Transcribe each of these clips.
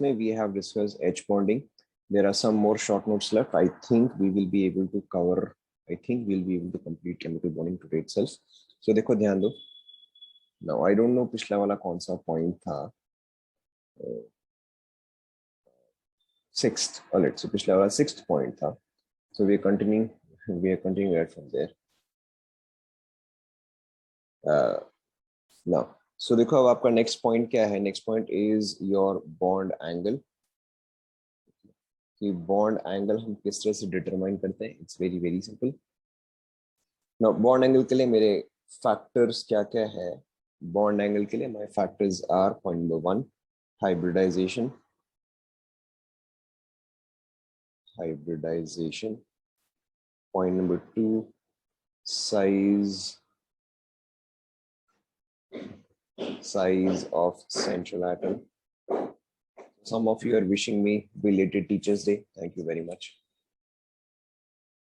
we have discussed H bonding. There are some more short notes left. I think we will be able to cover. I think we'll be able to complete chemical bonding today itself. So देखो ध्यान दो. Now I don't know पिछला वाला कौन सा point था. Sixth. Alright. So पिछला वाला sixth point था. So we are continuing. We are continuing right from there. Now. So देखो अब आपका next point क्या है? Next point is your bond angle. कि बॉन्ड एंगल हम किस तरह से डिटरमाइन करते हैं. It's very very simple. Now bond angle के लिए मेरे फैक्टर्स क्या क्या है. बॉन्ड एंगल के लिए my factors are point number 1 hybridization. Point number 2 size of central atom. Some of you are wishing me belated Teachers Day. Thank you very much.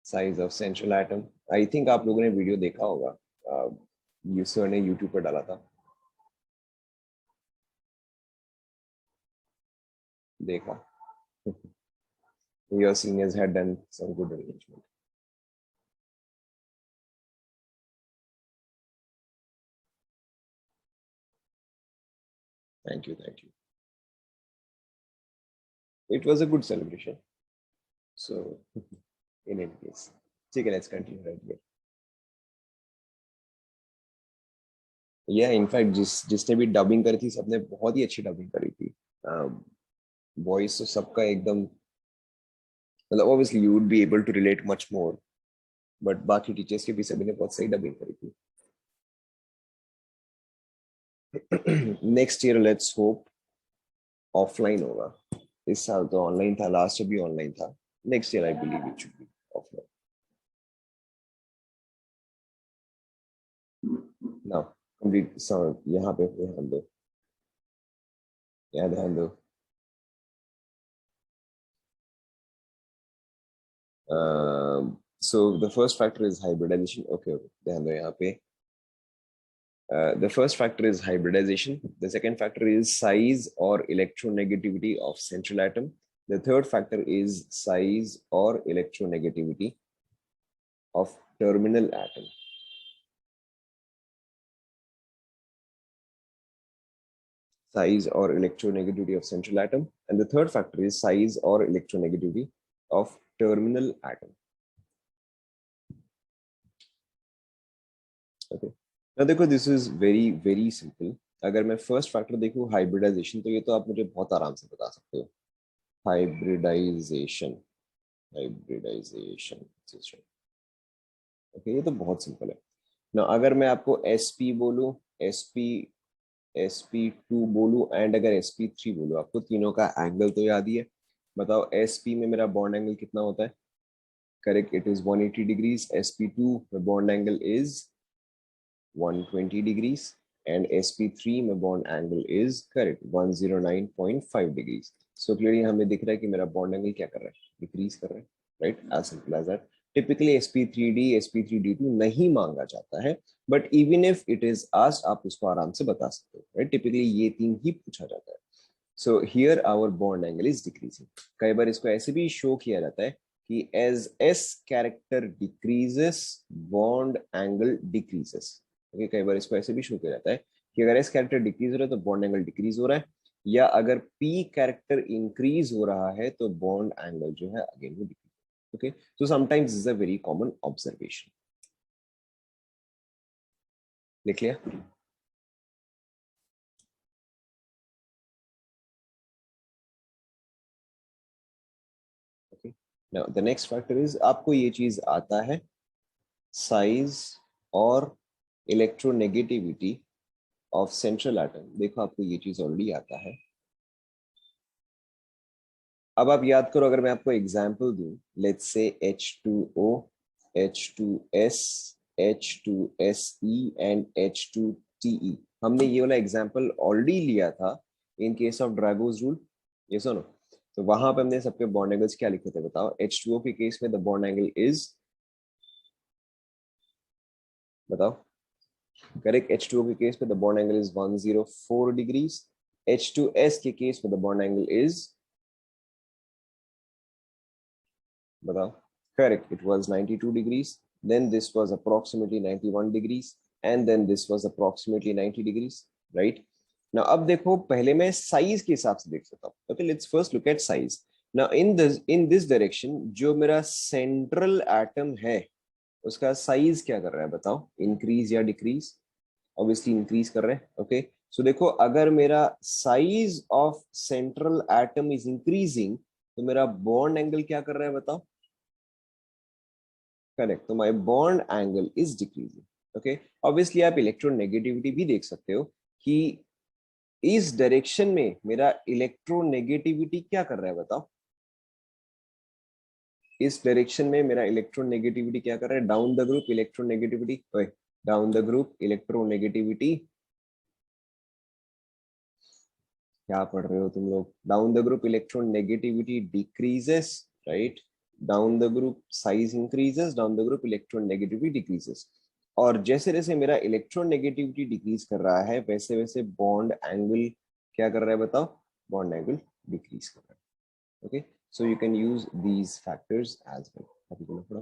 Size of central atom. I think आप लोगों ने video देखा होगा. User ने YouTube पर डाला था. देखा. Your seniors had done some good arrangement. Thank you. It was a good celebration. So, in any case, okay, let's continue right here. Yeah, in fact, जिसने भी डबिंग करी थी सबने बहुत ही अच्छी डबिंग करी थी. वॉइस तो सबका एकदम मतलब obviously you would be able to relate much more, but बाकी टीचर्स के भी सभी ने बहुत सही डबिंग करी थी. Next year let's hope offline होगा. इस साल तो ऑनलाइन था, लास्ट ईयर भी ऑनलाइन था. Next year I believe it should be offline. Now complete यहाँ पे ध्यान दो. ध्यान दो. So the first factor is hybridization. Okay, ध्यान दो यहाँ पे. The first factor is hybridization. The second factor is size or electronegativity of central atom. The third factor is size or electronegativity of terminal atom. Size or electronegativity of central atom. And the third factor is size or electronegativity of terminal atom. Okay. Now देखो, this is very very simple. अगर मैं first factor देखूँ hybridization, तो ये तो आप मुझे बहुत आराम से बता सकते हो. Hybridization. Okay, ये तो बहुत सिंपल है. Now अगर मैं आपको sp बोलूँ, sp2 बोलूँ एंड अगर sp3 बोलूँ, आपको तीनों का एंगल तो याद ही है. बताओ sp में मेरा बॉन्ड एंगल कितना होता है. Correct, it is 180 degrees. sp2 में bond angle is 120 degrees and sp3 में bond angle is correct 109.5 degrees. So clearly हमें दिख रहा है कि मेरा बॉन्ड एंगल क्या कर रहा है, डिक्रीज कर रहा है. Right, as simple as that. Typically sp3d sp3d2 नहीं मांगा जाता है, but even if it is asked आप उसको आराम से बता सकते हो. राइट, टिपिकली ये तीन ही पूछा जाता है. So here our bond angle is decreasing. कई बार इसको ऐसे भी शो किया जाता है कि as s character decreases bond angle decreases. Okay, कई बार इसको ऐसे भी शो किया जाता है कि अगर s कैरेक्टर डिक्रीज हो रहा है तो बॉन्ड एंगल डिक्रीज हो रहा है, या अगर p कैरेक्टर इंक्रीज हो रहा है तो बॉन्ड एंगल जो है अगेन वो decrease. Okay, so sometimes is a very common observation. लिख लिया. Okay, now the next factor is, आपको ये चीज आता है, साइज और इलेक्ट्रोनेगेटिविटी ऑफ सेंट्रल एटम. देखो आपको ये चीज ऑलरेडी आता है. अब आप याद करो, अगर मैं आपको एग्जांपल दूं, let's say H2O, H2S, H2Se and H2Te. हमने ये वाला एग्जांपल ऑलरेडी लिया था इन केस ऑफ ड्रैगोस रूल. ये सुनो, तो वहां पे हमने सबके बॉन्ड एंगल्स क्या लिखे थे बताओ. H2O के केस में द बॉन्ड एंगल इज, बताओ. करेक्ट, H2O के केस में the bond angle is 104 degrees. H2S के केस में द बॉन्ड एंगल इज, बताओ, correct, it was 92 degrees, then this was approximately 91 degrees, and then this was approximately 90 degrees, right? Now अब देखो, पहले मैं size के हिसाब से देख सकता हूँ. Okay, let's first look at size. Now in this direction जो मेरा सेंट्रल एटम है उसका साइज क्या कर रहा है बताओ, इंक्रीज या डिक्रीज? ऑब्वियसली इंक्रीज कर रहे हैं. ओके, सो देखो, अगर मेरा size of central atom is increasing तो मेरा बॉन्ड एंगल क्या कर रहा है बताओ? करेक्ट, तो my bond angle is decreasing. Okay, obviously आप इलेक्ट्रोनेगेटिविटी भी देख सकते हो कि इस डायरेक्शन में मेरा इलेक्ट्रोनेगेटिविटी क्या कर रहा है बताओ? इस डायरेक्शन में मेरा इलेक्ट्रोनेगेटिविटी क्या कर रहा है? Down the group electronegativity, down the group electronegativity, क्या पढ़ रहे हो तुम लोग? Down the group electronegativity decreases, right? Down the group size increases, down the group electronegativity decreases. और जैसे जैसे मेरा इलेक्ट्रोनेगेटिविटी डिक्रीज कर रहा है वैसे वैसे बॉन्ड एंगल क्या कर रहा है बताओ? बॉन्ड एंगल डिक्रीज कर रहा है. Okay, so you can use these factors as well. अभी बोलो थोड़ा.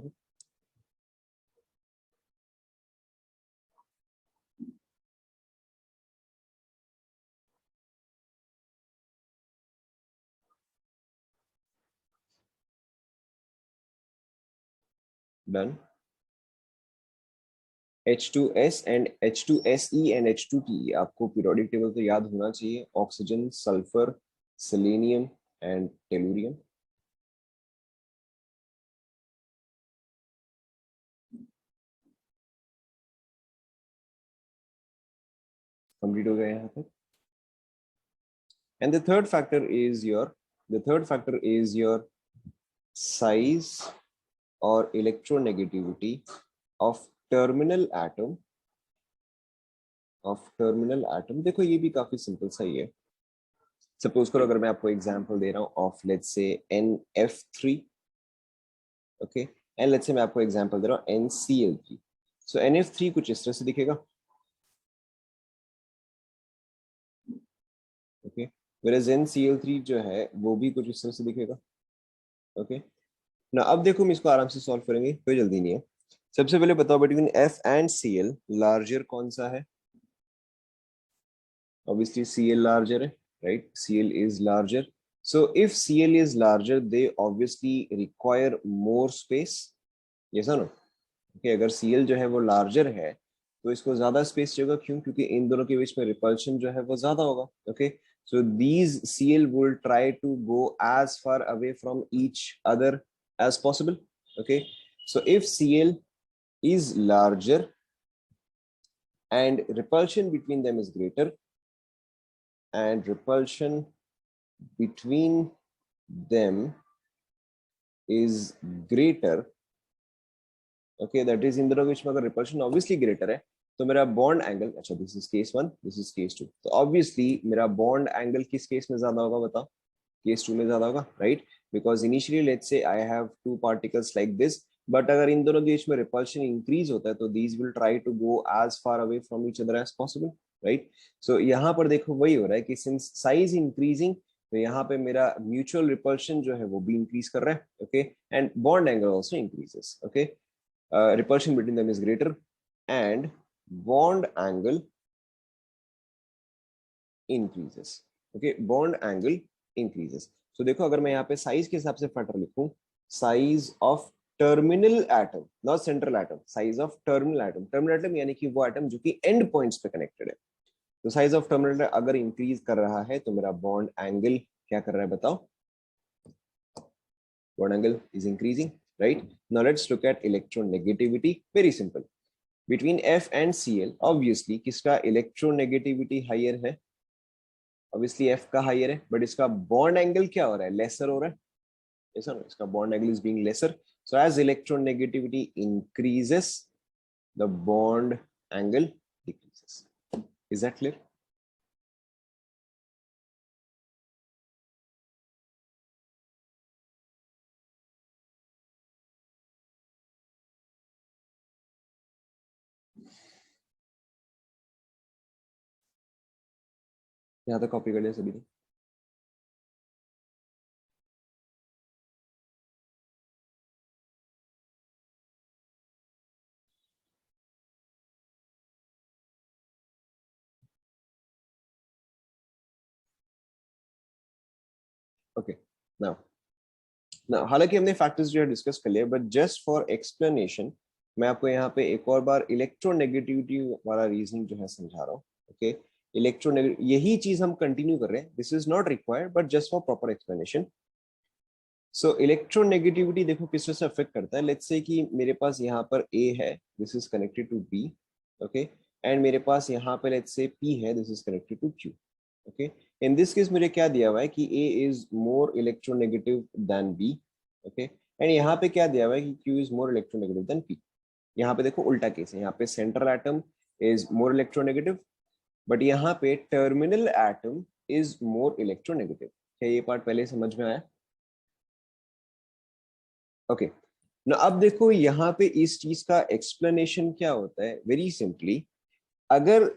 Done. H2S and H2SE and H2TE आपको पीरियोडिक टेबल तो याद होना चाहिए. Oxygen, sulphur, selenium and tellurium. Complete हो गया यहाँ तक. And the third factor is your size or electronegativity of terminal atom. देखो ये भी काफी सिंपल सा ही है. सपोज करो, अगर मैं आपको एग्जांपल दे रहा हूँ ऑफ लेट्स से NF3, okay, and let's say मैं आपको एग्जांपल दे रहा हूँ NCl3. सो NF3 कुछ इस तरह से दिखेगा, ओके, whereas NCl3 जो है वो भी कुछ इस तरह से दिखेगा. ओके, ना अब देखो हम इसको आराम से सॉल्व करेंगे, कोई जल्दी नहीं है. सबसे पहले बताओ, between F and Cl larger कौन सा है? ऑब्वियसली Cl लार्जर है, right? Cl is larger. So if Cl is larger they obviously require more space. Yes और नो? ओके, अगर Cl जो है वो लार्जर है तो इसको ज्यादा स्पेस चाहिए. क्यों? क्योंकि इन दोनों के बीच में रिपल्शन जो है वो ज्यादा होगा. Okay, so these Cl will try to go as far away from each other as possible. Okay, so if Cl is larger and repulsion between them is greater, and repulsion between them is greater, okay, that is इन दोनों के बीच में अगर repulsion obviously greater है तो मेरा bond angle, अच्छा this is case 1, this is case 2, तो ऑब्वियसली मेरा बॉन्ड एंगल किस केस में ज्यादा होगा बताओ? केस 2 में ज्यादा होगा, right? Because initially let's say I have two particles like this, but अगर इन दोनों के बीच में रिपल्शन इंक्रीज होता है तो these will try to go as far away from each other as possible, right? So यहाँ पर देखो वही हो रहा है कि सिंस साइज इंक्रीजिंग तो यहाँ पे मेरा म्यूचुअल रिपल्शन जो है वो भी इंक्रीज कर रहा है. Okay, and bond angle also increases. Okay, repulsion between them is greater and bond angle increases. Okay, bond angle increases. So देखो, अगर मैं यहाँ पे साइज के हिसाब से फैक्टर लिखूं, size of terminal atom, not central atom, size of terminal atom. Terminal atom यानी कि वो एटम जो कि एंड पॉइंट्स पे कनेक्टेड है. तो साइज ऑफ टर्मिनल अगर इंक्रीज कर रहा है तो मेरा बॉन्ड एंगल क्या कर रहा है बताओ? Bond angle is increasing, right? Now let's look at electronegativity. Very simple. Between F and Cl, obviously किसका इलेक्ट्रोनेगेटिविटी हायर है? ऑब्वियसली F का हायर है, बट इसका बॉन्ड एंगल क्या हो रहा है? लेसर हो रहा है. ऐसा ना, इसका bond angle is being lesser. So as electronegativity increases the bond angle decreases. Is that clear? यहाँ तक कॉपी कर लिया सभी ने? ओके, नाउ ना, हालांकि हमने फैक्टर्स जो है डिस्कस कर लिया, बट जस्ट फॉर एक्सप्लेनेशन मैं आपको यहाँ पे एक और बार इलेक्ट्रोनेगेटिविटी वाला रीजनिंग जो है समझा रहा हूँ। ओके, इलेक्ट्रोनेगेटिव यही चीज हम कंटिन्यू कर रहे हैं, this is not required but just for proper explanation. So electronegativity देखो किस तरह से अफेक्ट करता है। लेट्स से कि मेरे पास यहाँ पर ए है, this is connected to B. Okay, and मेरे पास यहाँ पे लेट्स से पी है, this is connected to Q. Okay, in this case मुझे क्या दिया हुआ है कि A is more electronegative than B. Okay, and यहाँ पे क्या दिया हुआ है कि Q is more electronegative than P. यहाँ पे देखो उल्टा केस है, यहाँ पे central atom is more electronegative, but यहाँ पे terminal atom is more electronegative. क्या ये पार्ट पहले समझ में आया? ओके, ना अब देखो यहाँ पे इस चीज का एक्सप्लेनेशन क्या होता है, वेरी सिंपली। अगर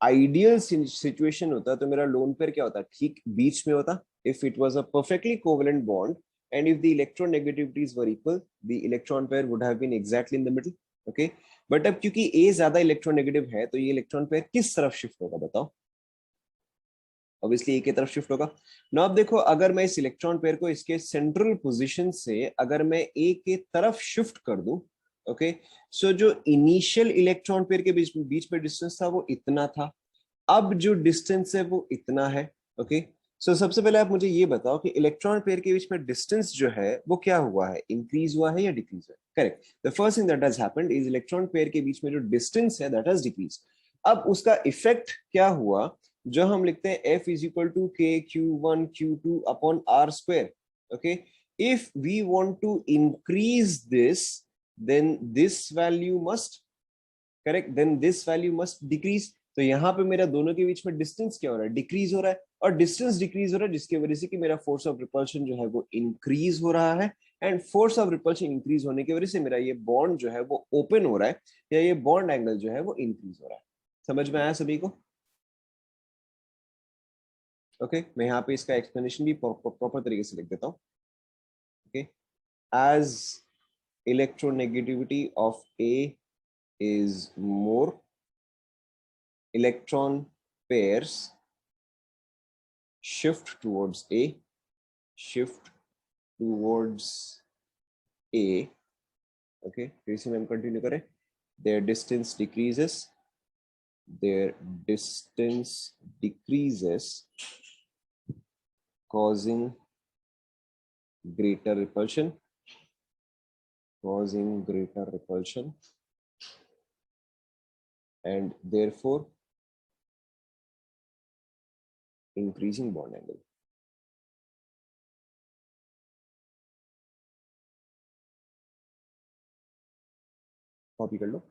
आइडियल सिचुएशन होता तो मेरा लोन पेयर क्या होता, ठीक बीच में होता। If it was a perfectly covalent bond and if the electronegativities were equal, the electron pair would have been exactly in the middle. Okay, but अब क्योंकि ए ज्यादा इलेक्ट्रोनेगेटिव है तो ये इलेक्ट्रॉन पेयर किस तरफ शिफ्ट होगा बताओ? ऑब्वियसली ए की तरफ शिफ्ट होगा ना। अब देखो अगर मैं इस इलेक्ट्रॉन पेयर को इसके सेंट्रल पोजीशन से अगर मैं ए के तरफ शिफ्ट कर दूं, ओके, सो जो इनिशियल इलेक्ट्रॉन पेयर के बीच में डिस्टेंस था वो इतना था, अब जो डिस्टेंस है वो इतना है। ओके, सो सबसे पहले आप मुझे ये बताओ कि इलेक्ट्रॉन पेयर के बीच में डिस्टेंस जो है वो क्या हुआ है, इंक्रीज हुआ है या डिक्रीज हुआ है? Correct, the first thing that has happened is electron pair के बीच में जो डिस्टेंस है दैट हैज डिक्रीज। अब उसका इफेक्ट क्या हुआ, जो हम लिखते हैं F is equal to K Q one Q two upon are square. Okay, if we want to increase this, then this value must, correct, then this value must decrease. तो यहाँ पे मेरा दोनों के बीच में डिस्टेंस क्या हो रहा है, डिक्रीज हो रहा है, और डिस्टेंस डिक्रीज हो रहा है जिसकी वजह से कि मेरा फोर्स ऑफ रिपल्शन जो है वो इंक्रीज हो रहा है। And force of repulsion increase होने की वजह से मेरा ये बॉन्ड जो है वो ओपन हो रहा है, या ये बॉन्ड एंगल जो है वो इंक्रीज हो रहा है। समझ में आया सभी को? ओके, मैं यहाँ पे इसका एक्सप्लेनेशन भी प्रॉपर तरीके से लिख देता हूँ। Okay, as electronegativity of A is more, electron pairs shift towards A, shift towards A. Okay, फिर से हम कंटिन्यू करें, their distance decreases, their distance decreases, causing greater repulsion, causing greater repulsion, and therefore increasing bond angle. Copy कर लो।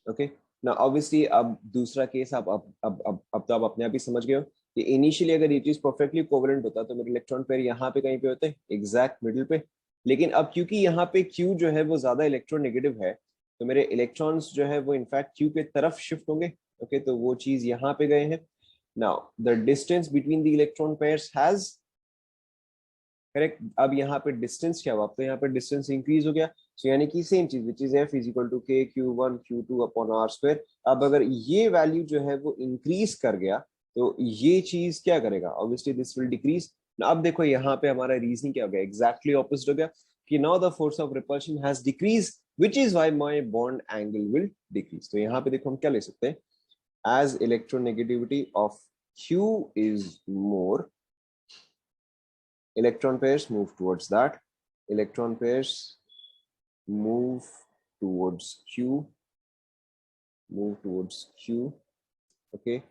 Okay, ना obviously अब दूसरा case आप अब तो आप अपने आप ही समझ गए हो कि इनिशियली अगर ये चीज परफेक्टली कोवेलेंट होता तो मेरे इलेक्ट्रॉन पेयर यहाँ पे कहीं पे होते, एग्जैक्ट मिडिल पे। लेकिन अब क्योंकि यहाँ पे क्यू जो है वो ज्यादा इलेक्ट्रोनेगेटिव है, तो मेरे इलेक्ट्रॉन्स जो है वो इनफैक्ट क्यू के तरफ शिफ्ट होंगे। ओके, तो वो चीज यहाँ पे गए हैं। Now the distance between the electron pairs has, correct, अब यहाँ पे डिस्टेंस क्या हुआ, अब तो यहाँ पे डिस्टेंस इंक्रीज हो गया। सो यानी कि सेम चीज which is F is equal to K Q one Q two upon are square. अब अगर ये वैल्यू जो है वो इंक्रीज कर गया तो ये चीज क्या करेगा, ऑब्वियसली दिस विल डिक्रीज। अब देखो यहाँ पे हमारा रीजनिंग क्या हो गया, एग्जैक्टली ऑपोजिट हो गया कि now the force of repulsion has decrease which is why my bond angle will decrease. तो यहाँ पे देखो हम क्या ले सकते हैं, as electronegativity of Q is more, electron pairs move towards that, electron pairs move towards Q, move towards Q. Okay,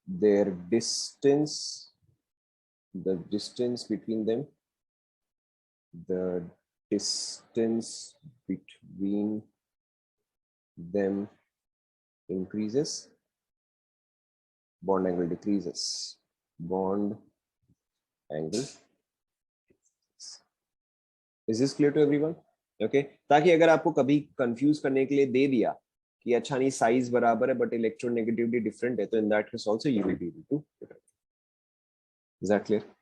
their distance, the distance between them the distance between them increases, bond angle decreases. Bond angle. Is this clear to everyone? Okay, ताकि अगर आपको कभी confuse करने के लिए दे दिया कि अच्छा नहीं साइज बराबर है बट इलेक्ट्रोनेगेटिविटी डिफरेंट है, तो in that case also you will be able to. Is that clear?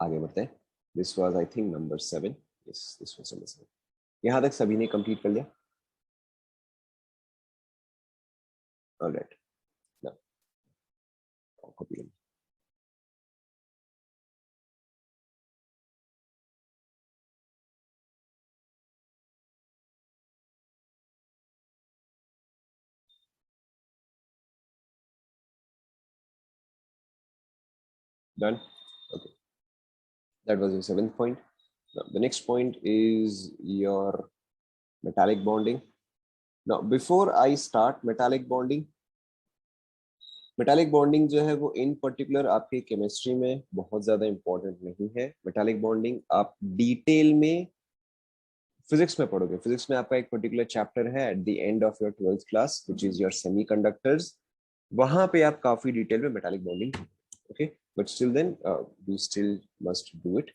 आगे बढ़ते हैं. This was I think number 7. Yes, this was number 7. यहाँ तक सभी ने कंप्लीट कर लिया? Alright, now copy. Done? Okay. That was your 7th point. Now, the next point is your metallic bonding. Now, before I start metallic bonding जो है वो इन particular आपके केमिस्ट्री में बहुत ज्यादा इंपॉर्टेंट नहीं है. मेटालिक बॉन्डिंग आप डिटेल में फिजिक्स में पढ़ोगे. फिजिक्स में आपका एक पर्टिकुलर चैप्टर है at the end of your 12th class which is your semiconductors. वहां पे आप काफी डिटेल में metallic bonding. Okay, but still then we still must do it.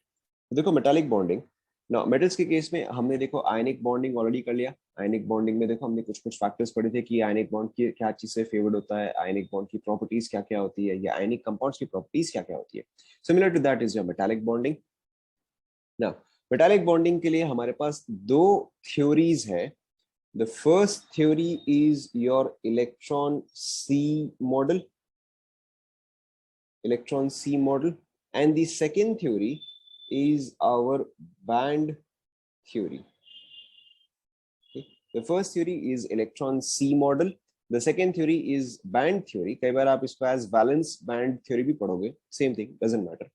देखो मेटालिक बॉन्डिंग ना, मेटल्स के केस में हमने देखो आयनिक बॉन्डिंग ऑलरेडी कर लिया. आयनिक बॉन्डिंग में देखो हमने कुछ कुछ फैक्टर्स पढ़े थे कि आयनिक बॉन्ड की क्या चीज से फेवर्ड होता है, आयनिक बॉन्ड की प्रॉपर्टीज क्या क्या होती है, या आयनिक कंपाउंड्स की प्रॉपर्टीज क्या क्या होती है. Similar to that is your metallic bonding. ना, मेटालिक बॉन्डिंग के लिए हमारे पास दो थ्योरीज है. The first theory is your electron sea model, electron C model, and the second theory is our band theory. Okay. The first theory is electron C model. The second theory is band theory. कई बार आप इसको as valence band theory भी पढ़ोगे. Same thing, doesn't matter.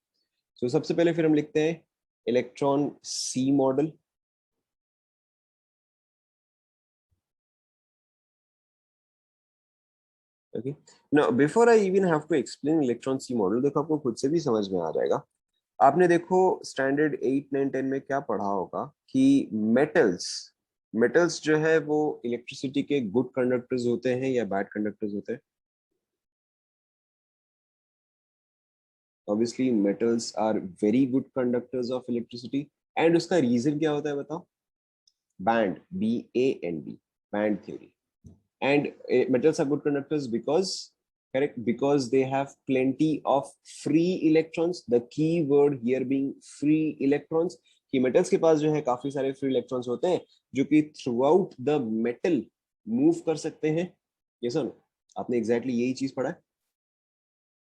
So सबसे पहले फिर हम लिखते हैं electron C model. Okay. Now before I even have to explain electron C model, देखो आपको खुद से भी समझ में आ जाएगा. आपने देखो स्टैंडर्ड 8, 9, 10 में क्या पढ़ा होगा कि मेटल्स जो है वो इलेक्ट्रिसिटी के गुड कंडक्टर्स होते हैं या बैड कंडक्टर्स होते हैं. Obviously metals are very good conductors of electricity. And उसका रीजन क्या होता है बताओ? Band, BAND, band theory. And metals are good conductors because, correct, because they have plenty of free electrons. The key word here being free electrons. कि metals के पास जो है काफी सारे free electrons होते हैं जो कि throughout the metal move कर सकते हैं. yes or no? आपने exactly यही चीज पढ़ा है,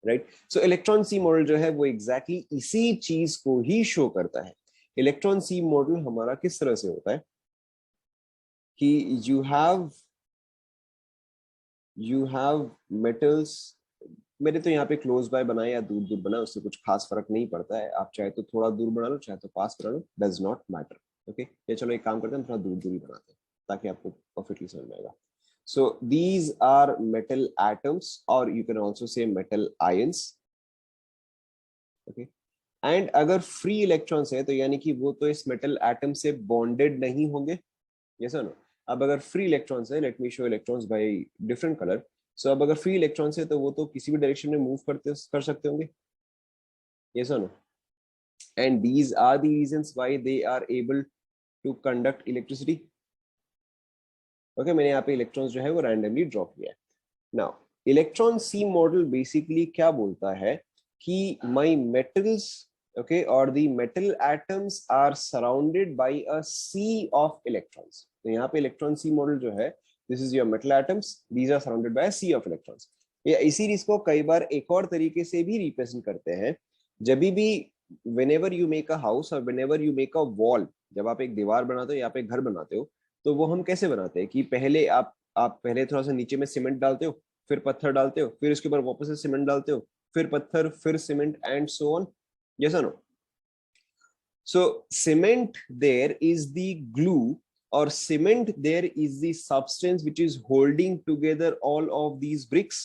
right? So electron C model जो है वो exactly इसी चीज को ही show करता है. electron C model हमारा किस तरह से होता है कि you have metals. मेरे तो यहाँ पे क्लोज बाय बनाए या दूर दूर बनाए उससे कुछ खास फर्क नहीं पड़ता है. आप चाहे तो थोड़ा दूर बना लो, चाहे तो पास बना लो, डज नॉट मैटर. ओके, ये चलो एक काम करते हैं, थोड़ा दूर दूर ही बनाते हैं ताकि आपको परफेक्टली समझ में आएगा. So these are metal atoms और you can also say metal ions. Okay, and अगर फ्री इलेक्ट्रॉन्स है तो यानी कि वो तो इस मेटल एटम से बॉन्डेड नहीं होंगे. यस और नो? अब अगर फ्री इलेक्ट्रॉन्स है, let me show electrons by different colour. So अब अगर फ्री इलेक्ट्रॉन्स है तो वो तो किसी भी डायरेक्शन में मूव कर सकते होंगे. यस और no? And these are the reasons why they are able to conduct electricity. Okay, मैंने यहाँ पे इलेक्ट्रॉन्स जो है वो रैंडमली ड्रॉ किया है. Now electron sea model basically क्या बोलता है कि my metals, okay, or the metal atoms are surrounded by a sea of electrons. तो यहाँ पे इलेक्ट्रॉन सी मॉडल जो है, this is your metal atoms, these are surrounded by a sea of electrons. या इसी इसको कई बार एक और तरीके से भी रिप्रेजेंट करते हैं. जब भी whenever you make a house or whenever you make a wall, जब आप एक दीवार बनाते हो या आप एक घर बनाते हो तो वो हम कैसे बनाते हैं कि पहले आप पहले थोड़ा सा नीचे में सीमेंट डालते हो, फिर पत्थर डालते हो, फिर उसके ऊपर वापस से सीमेंट डालते हो, फिर पत्थर, फिर cement and so on, yes और no? So cement there is the glue, or cement there is the substance which is holding together all of these bricks,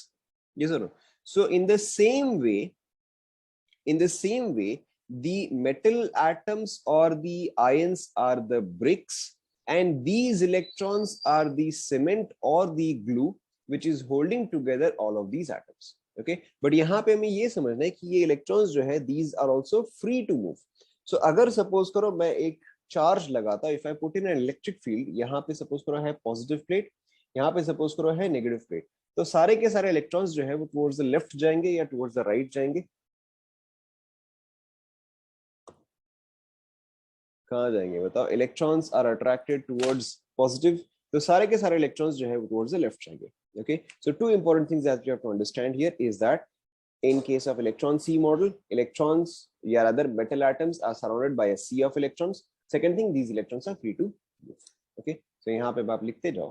yes or no? So in the same way, the metal atoms or the ions are the bricks, and these electrons are the cement or the glue which is holding together all of these atoms. Okay, but यहाँ पे हमें ये समझना है कि ये electrons जो है these are also free to move. So अगर सपोज करो मैं एक चार्ज लगाता, if I put in an electric field, यहाँ पे सपोज करो है पॉजिटिव प्लेट, यहाँ पे सपोज करो है नेगेटिव प्लेट, तो सारे के सारे इलेक्ट्रॉन्स जो है वो टुवर्ड्स द लेफ्ट जाएंगे या टुवर्ड्स द राइट जाएंगे? कहाँ जाएंगे बताओ? Electrons are attracted towards positive, तो सारे के सारे इलेक्ट्रॉन्स जो है वो टुवर्ड्स द लेफ्ट जाएंगे. Okay, so two important things that you have to understand here is that in case of electron C model, electrons or other metal atoms are surrounded by a sea of electrons. Second thing, these electrons are free to move. Okay, so यहाँ पे आप लिखते जाओ.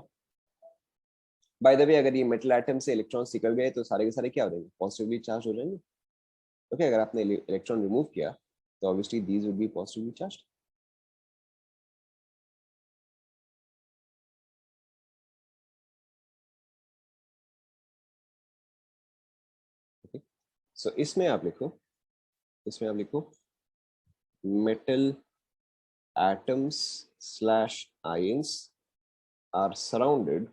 By the way, अगर ये metal atom से electrons निकल गए तो सारे के सारे क्या हो जाएंगे? Positively charged हो जाएंगे. Okay, अगर आपने electron remove किया तो obviously these would be positively charged. Okay, so इसमें आप लिखो metal atoms slash ions are surrounded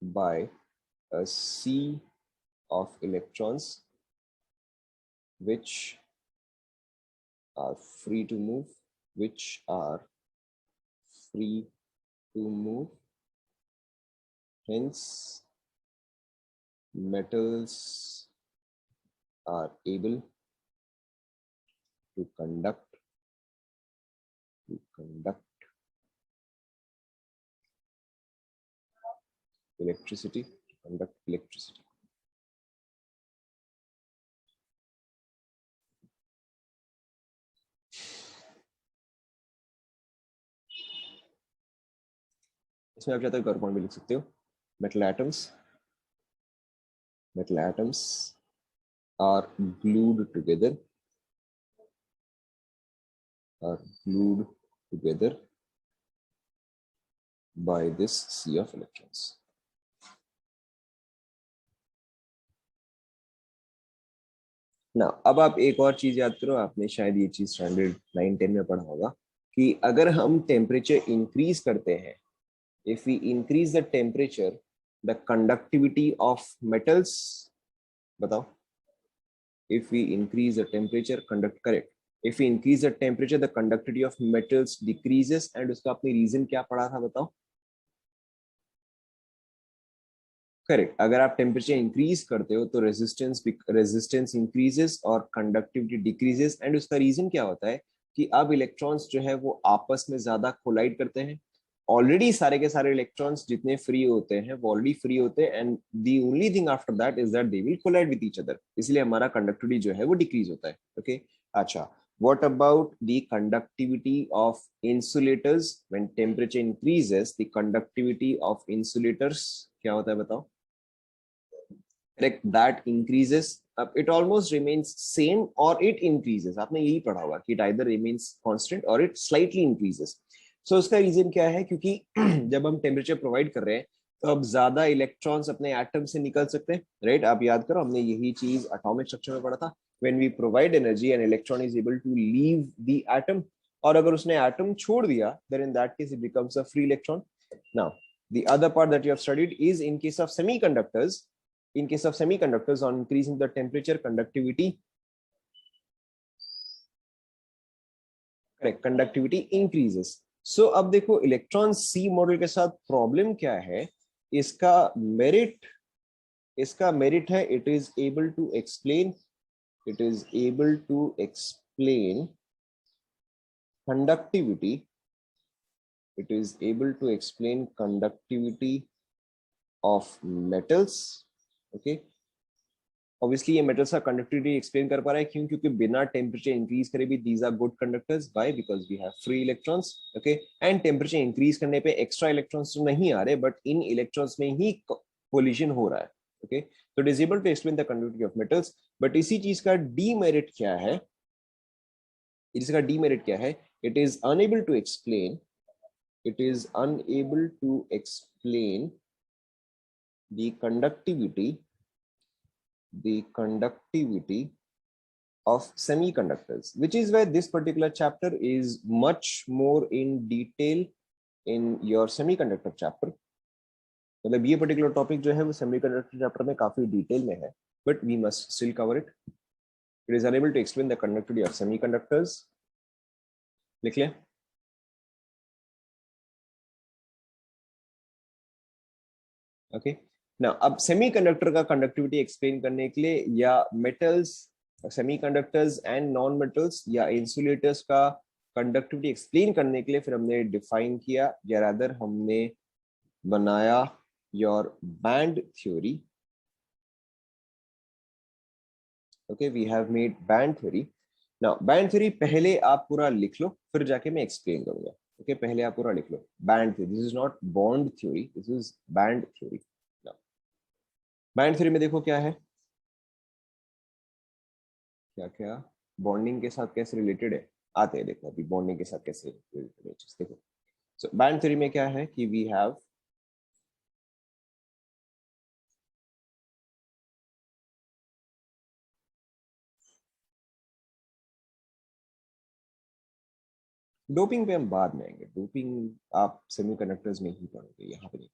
by a sea of electrons which are free to move, hence metals are able to conduct electricity. इसमें आप चाहते हो कॉर्पॉन भी लिख सकते हो. metal atoms are glued together by this sea of electrons. Now, अब आप एक और चीज याद करो, आपने शायद ये चीज स्टैंडर्ड 9-10 में पढ़ा होगा कि अगर हम टेम्परेचर इंक्रीज करते हैं, if we increase the temperature, the conductivity of metals, बताओ, if we increase the temperature, if we increase the temperature, the conductivity of metals decreases, and उसका आपने रीजन क्या पढ़ा था बताओ? करेक्ट, अगर आप टेम्परेचर इंक्रीज करते हो तो रेजिस्टेंस इंक्रीजेस और कंडक्टिविटी डिक्रीजेस, एंड उसका रीजन क्या होता है कि अब इलेक्ट्रॉन्स जो है वो आपस में ज्यादा कोलाइड करते हैं. ऑलरेडी सारे के सारे इलेक्ट्रॉन्स जितने फ्री होते हैं वो ऑलरेडी फ्री होते हैं, and the only thing after that is that they will collide with each other, इसलिए हमारा कंडक्टिविटी जो है वो डिक्रीज होता है. ओके, अच्छा, what about the conductivity of insulators? When temperature increases, the conductivity of insulators क्या होता है बताओ? Correct, that increases. It almost remains same or it increases. आपने यही पढ़ा हुआ कि it either remains constant or it slightly increases. So उसका रीजन क्या है? क्योंकि जब हम टेम्परेचर प्रोवाइड कर रहे हैं तो अब ज्यादा इलेक्ट्रॉन्स अपने एटम से निकल सकते हैं, राइट? आप याद करो, हमने यही चीज एटॉमिक स्ट्रक्चर में पढ़ा था. When we provide energy, an electron is able to leave the atom. और अगर उसने एटम छोड़ दिया, then in that case it becomes a free electron. Now, the other part that you have studied is in case of semiconductors. In case of semiconductors, on increasing the temperature, conductivity, correct, conductivity increases. So अब देखो electron sea model के साथ problem क्या है? इसका merit है it is able to explain conductivity. It is able to explain conductivity of metals. Okay, obviously ये metals का कंडक्टिविटी एक्सप्लेन कर पा रहा है, क्यों? क्योंकि बिना टेम्परेचर इंक्रीज करे भी these are good conductors, by because we have free electrons, okay. And temperature increase करने पे एक्स्ट्रा इलेक्ट्रॉन्स तो नहीं आ रहे, बट इन इलेक्ट्रॉन्स में ही कोलिजन हो रहा है, ओके। तो it is able to explain the conductivity of metals. But इसी चीज का डीमेरिट क्या है? इसका डीमेरिट क्या है? It is unable to explain, it is unable to explain the conductivity of semiconductors, which is why this particular chapter is much more in detail in your semiconductor chapter. मतलब ये particular topic जो है वो semiconductor chapter में काफी detail में है, but we must still cover it. It is unable to explain the conductivity of semiconductors. लिख लें। ओके ना, अब सेमीकंडक्टर का कंडक्टिविटी एक्सप्लेन करने के लिए, या metals, semiconductors and non metals या इंसुलेटर्स का कंडक्टिविटी एक्सप्लेन करने के लिए फिर हमने डिफाइन किया, या रादर हमने बनाया your band theory. Okay, we have made band theory. Now band theory पहले आप पूरा लिख लो, फिर जाके मैं एक्सप्लेन करूंगा। ओके, पहले आप पूरा लिख लो band theory. This is not bond theory, this is band theory. Band theory में देखो क्या है, क्या क्या बॉन्डिंग के साथ कैसे रिलेटेड है, आते हैं देखो अभी बॉन्डिंग के साथ कैसे रिलेटेड है। देखो, सो बैंड थ्योरी में क्या है कि वी हैव डोपिंग पे हम बाद में आएंगे। डोपिंग आप सेमीकंडक्टर्स में ही पढ़ोगे, यहाँ पे नहीं।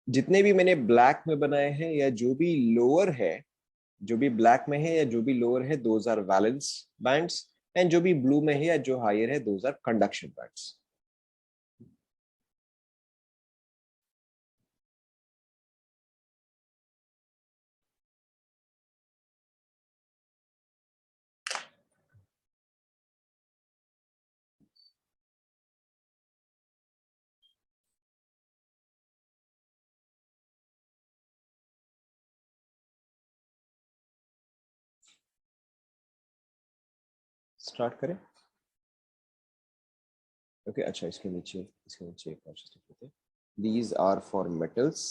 जितने भी मैंने ब्लैक में बनाए हैं, या जो भी लोअर है, जो भी ब्लैक में है या जो भी लोअर है, those are valence bands. And जो भी ब्लू में है या जो हायर है, those are conduction bands. Start करें। ओके, अच्छा, इसके नीचे एक और चीज लिख लेते हैं। दीज आर फॉर मेटल्स,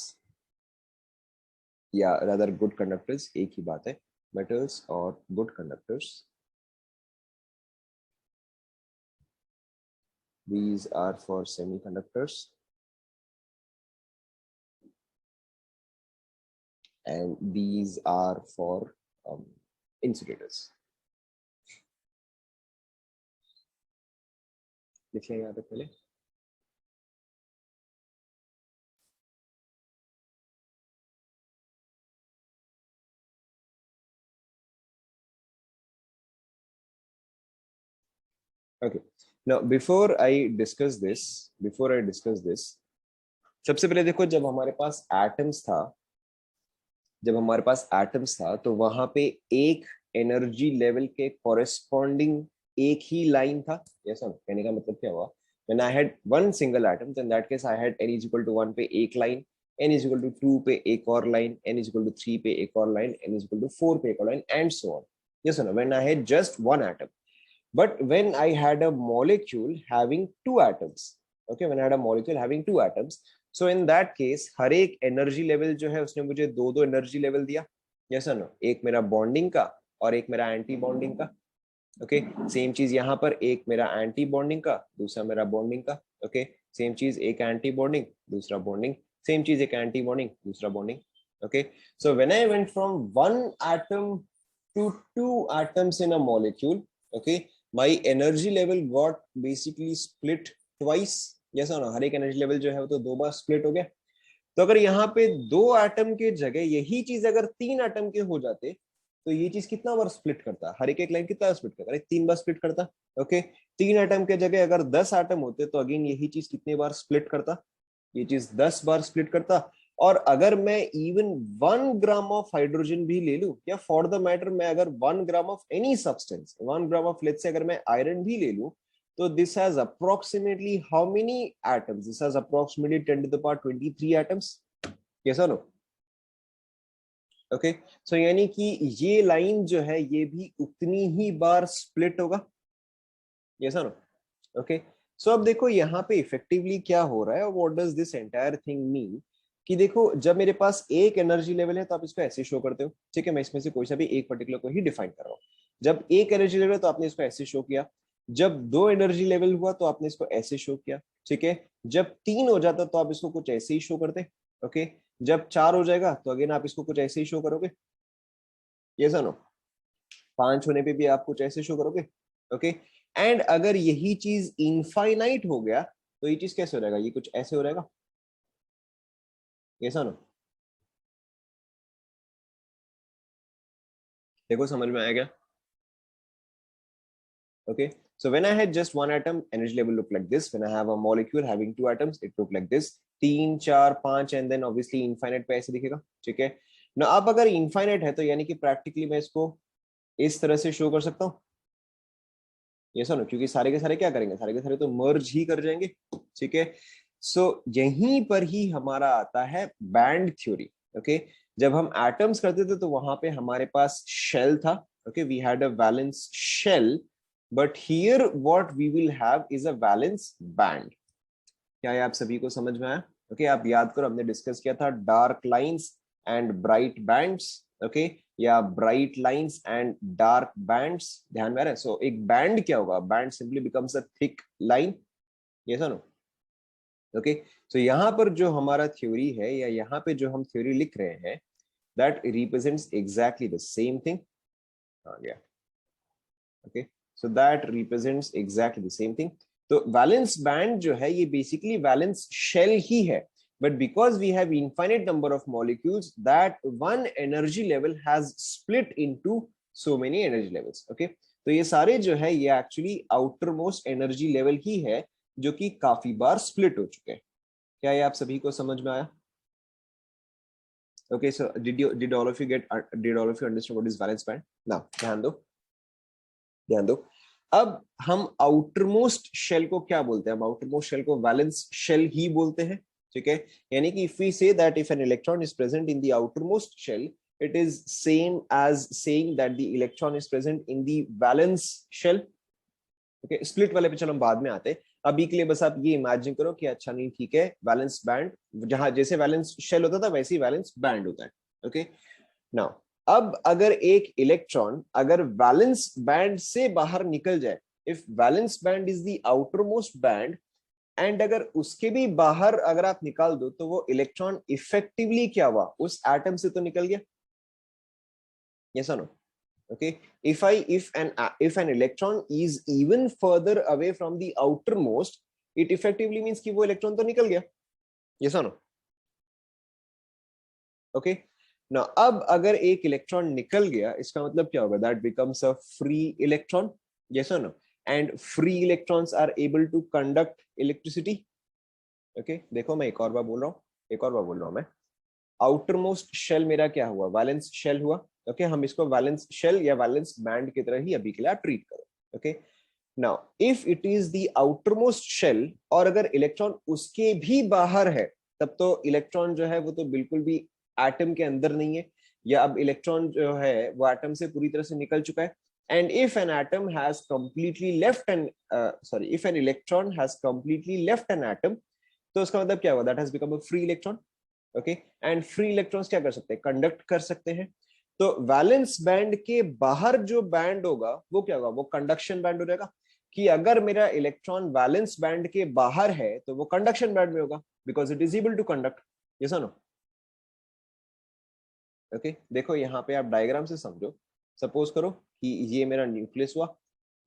या रादर गुड कंडक्टर्स, एक ही बात है, मेटल्स और good conductors. These are for semiconductors, and these are for insulators. लिख लें यहाँ पे पहले। Okay. Now, before I discuss this, सबसे पहले देखो, जब हमारे पास एटम्स था तो वहां पे एक एनर्जी लेवल के कॉरेस्पॉन्डिंग एक ही लाइन था। ऐसा कहने का मतलब क्या हुआ? When I had one single atom, then in that case I had n is equal to 1 पे एक line, n is equal to 2 पे एक और line, n is equal to 3 पे एक और line, n is equal to 4 पे एक और line, and so on. Yes or no? When I had just one atom. But when I had a molecule having two atoms, okay, when I had a molecule having two atoms, so in that case हर एक energy level जो है उसने मुझे दो दो energy level दिया। Yes no? एक मेरा बॉन्डिंग का और एक मेरा एंटी बॉन्डिंग का। ओके, सेम चीज यहाँ पर, एक मेरा एंटी बॉन्डिंग का, दूसरा मेरा बॉन्डिंग का। ओके, सेम चीज, एक एंटी बॉन्डिंग, दूसरा बॉन्डिंग, सेम चीज, एक एंटी बॉन्डिंग, दूसरा bonding. Okay, so when I went from one atom to two atoms in a molecule, okay, my energy level got basically split twice, जैसा ना, हर एक energy level जो है वो तो 2 बार स्प्लिट हो गया। तो अगर यहाँ पे 2 एटम के जगह यही चीज अगर 3 एटम के हो जाते, तो ये चीज कितना बार स्प्लिट करता, हर एक लाइन कितना स्प्लिट करता, अरे 3 बार स्प्लिट करता। ओके, 3 एटम के जगह अगर 10 एटम होते तो अगेन यही चीज कितने बार स्प्लिट करता, ये चीज 10 बार स्प्लिट करता। और अगर मैं इवन 1 ग्राम ऑफ हाइड्रोजन भी ले लूं, या फॉर द मैटर मैं अगर 1 gram of any substance, 1 gram of let's say अगर मैं आयरन भी ले लूं, तो this has approximately how many atoms, this has approximately 10 to the power 23 atoms. Yes और नो? ओके, सो यानी कि ये लाइन जो है ये भी उतनी ही बार स्प्लिट होगा। यस और नो? ओके, सो अब देखो यहाँ पे इफेक्टिवली क्या हो रहा है और what does this entire thing mean, कि देखो जब मेरे पास एक एनर्जी लेवल है तो आप इसको ऐसे शो करते हो, ठीक है, मैं इसमें से कोई सा भी एक पर्टिकुलर को ही डिफाइन कर रहा हूँ। जब एक एनर्जी लेवल है तो आपने इसको ऐसे शो किया, जब 2 एनर्जी लेवल हुआ तो आपने इसको ऐसे शो किया, ठीक है, जब 3 हो जाता तो आप इसको कुछ ऐसे ही शो करते। ओके, जब 4 हो जाएगा तो अगेन आप इसको कुछ ऐसे ही शो करोगे। ये नो, 5 होने पे भी आप कुछ ऐसे शो करोगे। ओके, एंड अगर यही चीज इनफाइनाइट हो गया तो ये चीज कैसे हो जाएगा, ये कुछ ऐसे हो जाएगा। ऐसा ना, देखो समझ में आया क्या? Okay, so when I had just one atom, energy level look like this. When I have a molecule having 2 atoms, it look like this. 3 4 5 and then obviously infinite पे ऐसे दिखेगा, ठीक है ना। अब अगर infinite है तो यानी कि प्रैक्टिकली मैं इसको इस तरह से शो कर सकता हूँ, ये सुनो, क्योंकि सारे के सारे क्या करेंगे, सारे के सारे तो मर्ज ही कर जाएंगे, ठीक है। सो यहीं पर ही हमारा आता है बैंड थ्योरी। ओके, जब हम एटम्स करते थे तो वहां पे हमारे पास शेल था, okay, we had a valence shell, but here what we will have is a valence band. क्या ये आप सभी को समझ में आया? ओके, आप याद करो हमने डिस्कस किया था dark lines and bright bands, okay, या bright lines and dark bands, ध्यान में आ रहा है? सो एक बैंड क्या होगा, band simply becomes a thick line. ये सुनो, ओके, सो यहाँ पर जो हमारा थ्योरी है या यहाँ पे जो हम थ्योरी लिख रहे हैं, that represents exactly the same thing. आ गया, okay, so that represents exactly the same thing. तो वैलेंस बैंड जो है ये बेसिकली वैलेंस शेल ही है, but because we have infinite number of molecules, that one energy level has split into so many energy levels. Okay, तो ये सारे जो है ये actually outermost energy level ही है जो कि काफी बार स्प्लिट हो चुके हैं। क्या ये आप सभी को समझ में आया? Okay, so did all of you get did all of you understand what is valence band? Now ध्यान दो, ध्यान दो। अब हम आउटर मोस्ट शेल को क्या बोलते हैं, हम आउटर मोस्ट शेल को वैलेंस शेल ही बोलते हैं, ठीक है। यानी कि if we say that if an electron is present in the outermost shell, it is same as saying that the electron is present in the valence shell. Okay, split वाले पे चलो हम बाद में आते हैं, अभी के लिए बस आप ये इमेजिन करो कि अच्छा नहीं ठीक है, वैलेंस बैंड जहां जैसे वैलेंस शेल होता था वैसे ही वैलेंस बैंड होता है। ओके, नाउ अब अगर एक इलेक्ट्रॉन अगर वैलेंस बैंड से बाहर निकल जाए, if valence band is the outer most band, and अगर उसके भी बाहर अगर आप निकाल दो तो वो इलेक्ट्रॉन इफेक्टिवली क्या हुआ, उस एटम से तो निकल गया। यस और no? okay, if an electron is even further away from the outermost, it effectively means कि वो इलेक्ट्रॉन तो निकल गया। यस और नो? ओके, ना अब अगर एक इलेक्ट्रॉन निकल गया इसका मतलब क्या होगा, that becomes a free electron. Yes और no? And free electrons are able to conduct electricity. Okay, देखो मैं एक और बार बोल रहा हूँ, एक और बार बोल रहा हूँ मैं, आउटर मोस्ट शेल मेरा क्या हुआ, वैलेंस शेल हुआ। ओके, हम इसको वैलेंस शेल या वैलेंस बैंड की तरह ही अभी के लिए आप ट्रीट करो। Okay, now if it is the outermost shell और अगर इलेक्ट्रॉन उसके भी बाहर है, तब तो इलेक्ट्रॉन जो है वो तो बिल्कुल भी एटम के अंदर नहीं है, या अब इलेक्ट्रॉन जो है वो एटम से पूरी तरह से निकल चुका है। And if an atom has completely left N sorry if an electron has completely left an atom, तो उसका मतलब क्या हुआ, that has become a free electron. Okay, and free electrons क्या कर सकते हैं, कंडक्ट कर सकते हैं। तो वैलेंस बैंड के बाहर जो बैंड होगा वो क्या होगा, वो कंडक्शन बैंड हो जाएगा, कि अगर मेरा इलेक्ट्रॉन वैलेंस बैंड के बाहर है तो वो कंडक्शन बैंड में होगा, because it is able to conduct. Yes और नो? ओके, देखो यहाँ पे आप डायग्राम से समझो, सपोज करो कि ये मेरा न्यूक्लियस हुआ,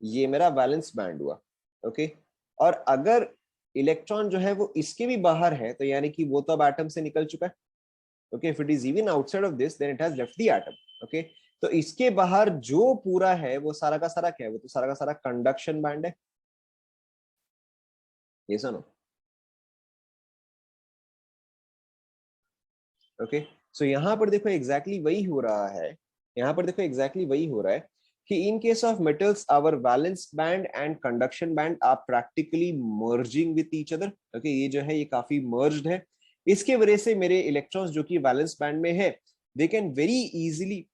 ये मेरा वैलेंस बैंड हुआ, ओके। और अगर इलेक्ट्रॉन जो है वो इसके भी बाहर है तो यानी कि वो तो अब एटम से निकल चुका है, okay. If it is even outside of this then it has left the atom, okay. तो इसके बाहर जो पूरा है वो सारा का सारा क्या है, वो तो सारा का सारा कंडक्शन बैंड है, ये सुनो, ओके। सो यहां पर देखो एग्जैक्टली वही हो रहा है, यहां पर देखो एग्जैक्टली वही हो रहा है कि in case of metals our valence band and conduction band are practically merging with each other, okay. ये जो है ये काफी मर्ज्ड है, इसके वजह से मेरे इलेक्ट्रॉन्स जो कि वैलेंस बैंड में है they can very easily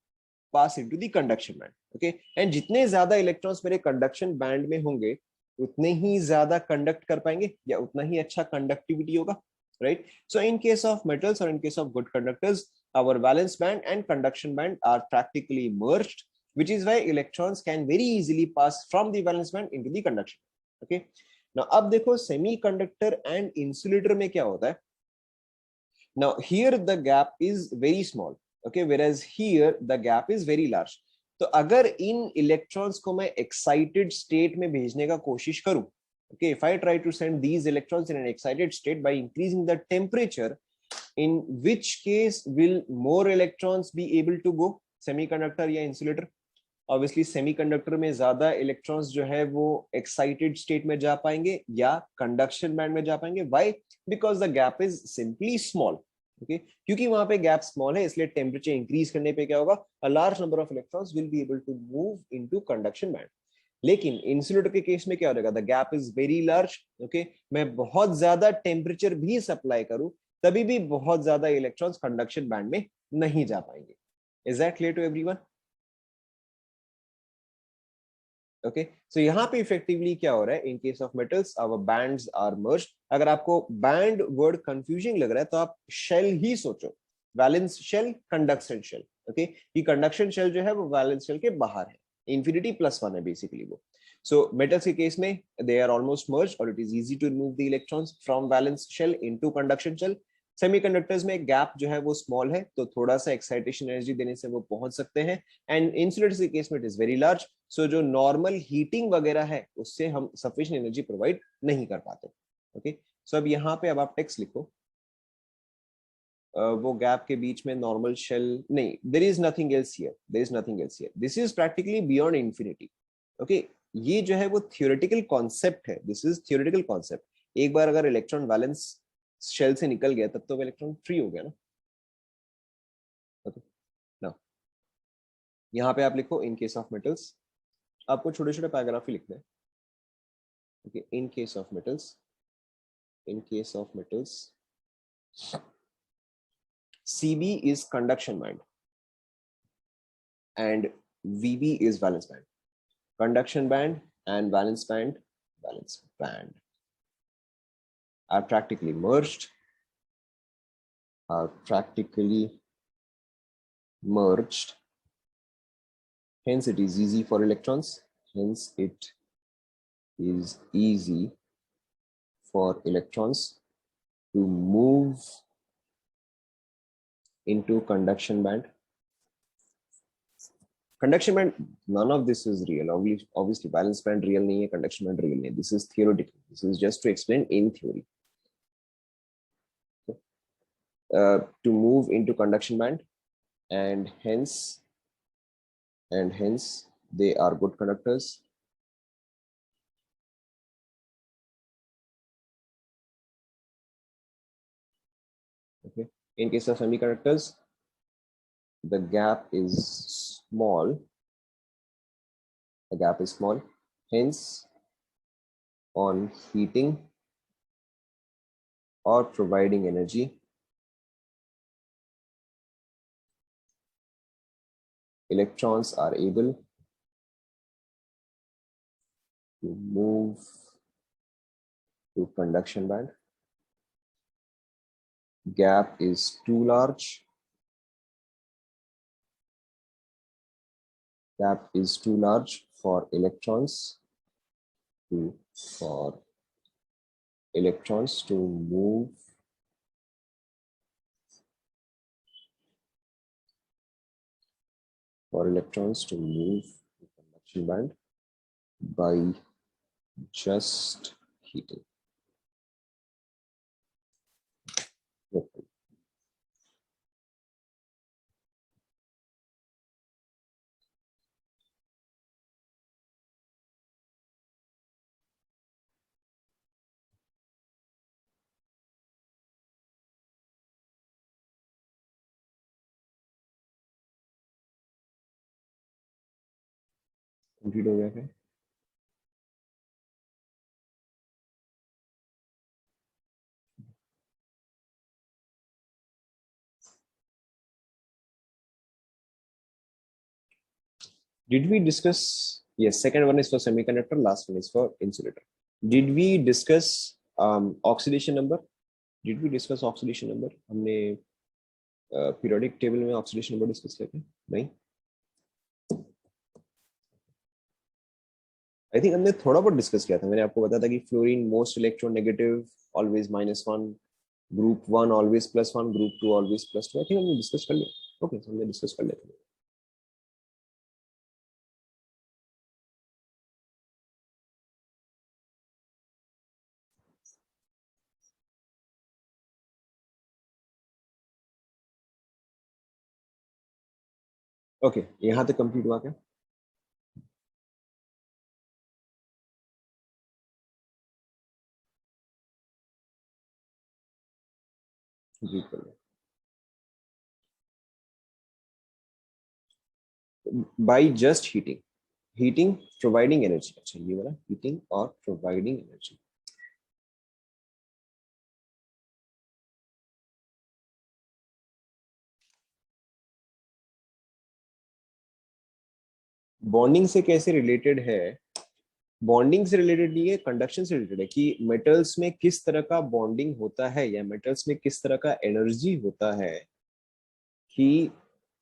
pass into the conduction band, okay. And जितने ज्यादा इलेक्ट्रॉन्स मेरे कंडक्शन बैंड में होंगे उतने ही ज्यादा कंडक्ट कर पाएंगे या उतना ही अच्छा कंडक्टिविटी होगा, right? So in case of metals or in case of good conductors, our valence band and conduction band are practically merged, which is why electrons can very easily pass from the valence band into the conduction, okay? Now अब देखो semiconductor and insulator में क्या होता है, now here the gap is very small, okay, whereas here the gap is very large. तो अगर इन electrons को मैं एक्साइटेड स्टेट में भेजने का कोशिश करूं, okay, if I try to send these electrons in an excited state by increasing the temperature, in which case will more electrons be able to go, semiconductor या insulator? ऑब्वियसली सेमीकंडक्टर में ज्यादा electrons जो है वो excited state में जा पाएंगे या कंडक्शन बैंड में जा पाएंगे, why? Because the gap is simply small, okay. क्योंकि वहां पे गैप स्मॉल है इसलिए टेम्परेचर इंक्रीज करने पे क्या होगा, a large number of electrons will be able to move into conduction band. लेकिन इंसुलेटर के केस में क्या हो जाएगा, the gap is very large, okay. मैं बहुत ज्यादा टेम्परेचर भी सप्लाई करूं तभी भी बहुत ज्यादा इलेक्ट्रॉन्स कंडक्शन बैंड में नहीं जा पाएंगे। Is that clear to everyone? Okay, so यहाँ पे इफेक्टिवली क्या हो रहा है, in case of metals our bands are merged. अगर आपको बैंड वर्ड कंफ्यूजिंग लग रहा है तो आप शेल ही सोचो, valence shell, conduction shell, okay. ये कंडक्शन शेल जो है वो वैलेंस शेल के बाहर है, इंफिनिटी प्लस वन है बेसिकली वो। सो मेटल्स के केस में दे आर ऑलमोस्ट मर्ज और it is easy to remove the electrons from valence shell into conduction shell. Semiconductors में गैप जो है वो स्मॉल है तो थोड़ा सा एक्साइटेशन एनर्जी देने से वो पहुंच सकते हैं, एंड इंसुलेटर्स के केस में इट इज वेरी लार्ज, सो जो नॉर्मल हीटिंग वगैरह है उससे हम सफिशिएंट एनर्जी प्रोवाइड नहीं कर पाते, ओके। सो अब यहाँ पे अब आप टेक्स्ट लिखो, वो गैप के बीच में नॉर्मल शेल नहीं, there is nothing else here, there is nothing else here, this is practically beyond infinity, okay. ये जो है वो थियोरेटिकल कॉन्सेप्ट है, दिस इज थियोरेटिकल कॉन्सेप्ट। एक बार अगर इलेक्ट्रॉन वैलेंस शेल से निकल गया तब तो इलेक्ट्रॉन फ्री हो गया ना, ओके। नाउ यहाँ पे आप लिखो इन केस ऑफ मेटल्स, आपको छोटे छोटे पैराग्राफ ही लिखने हैं, okay. In case of metals, in case of metals, Cb is conduction band and Vb is valence band. Conduction band and valence band are practically merged, are practically merged. Hence it is easy for electrons. Hence it is easy for electrons to move into conduction band. Conduction band, none of this is real. Obviously valence band real nahi hai, conduction band real nahi hai. This is theoretical. This is just to explain in theory. To move into conduction band, and hence they are good conductors. Okay. In case of semiconductors, the gap is small. The gap is small. Hence, on heating or providing energy, electrons are able to move to conduction band. Gap is too large. Gap is too large for electrons to move to conduction band. by just heating. Complete हो गया क्या? Did we discuss? Yes, second one is for semiconductor, last one is for insulator. Did we discuss oxidation number? Did we discuss oxidation number? हमने periodic table में oxidation number discuss किया था? नहीं? I think हमने थोड़ा बहुत discuss किया था. मैंने आपको बताया था कि fluorine most electronegative, always -1, group 1 always +1, group 2 always +2. I think हमने डिस्कस कर लिया. ओके, हमने डिस्कस कर लिया था. ओके, यहाँ तक कंप्लीट हुआ क्या? कंप्लीट कर लिया. By just heating. Heating providing energy. अच्छा, ये वाला हीटिंग और प्रोवाइडिंग एनर्जी. बॉन्डिंग से कैसे रिलेटेड है? बॉन्डिंग से रिलेटेड नहीं है, कंडक्शन से रिलेटेड है कि मेटल्स में किस तरह का बॉन्डिंग होता है या मेटल्स में किस तरह का एनर्जी होता है कि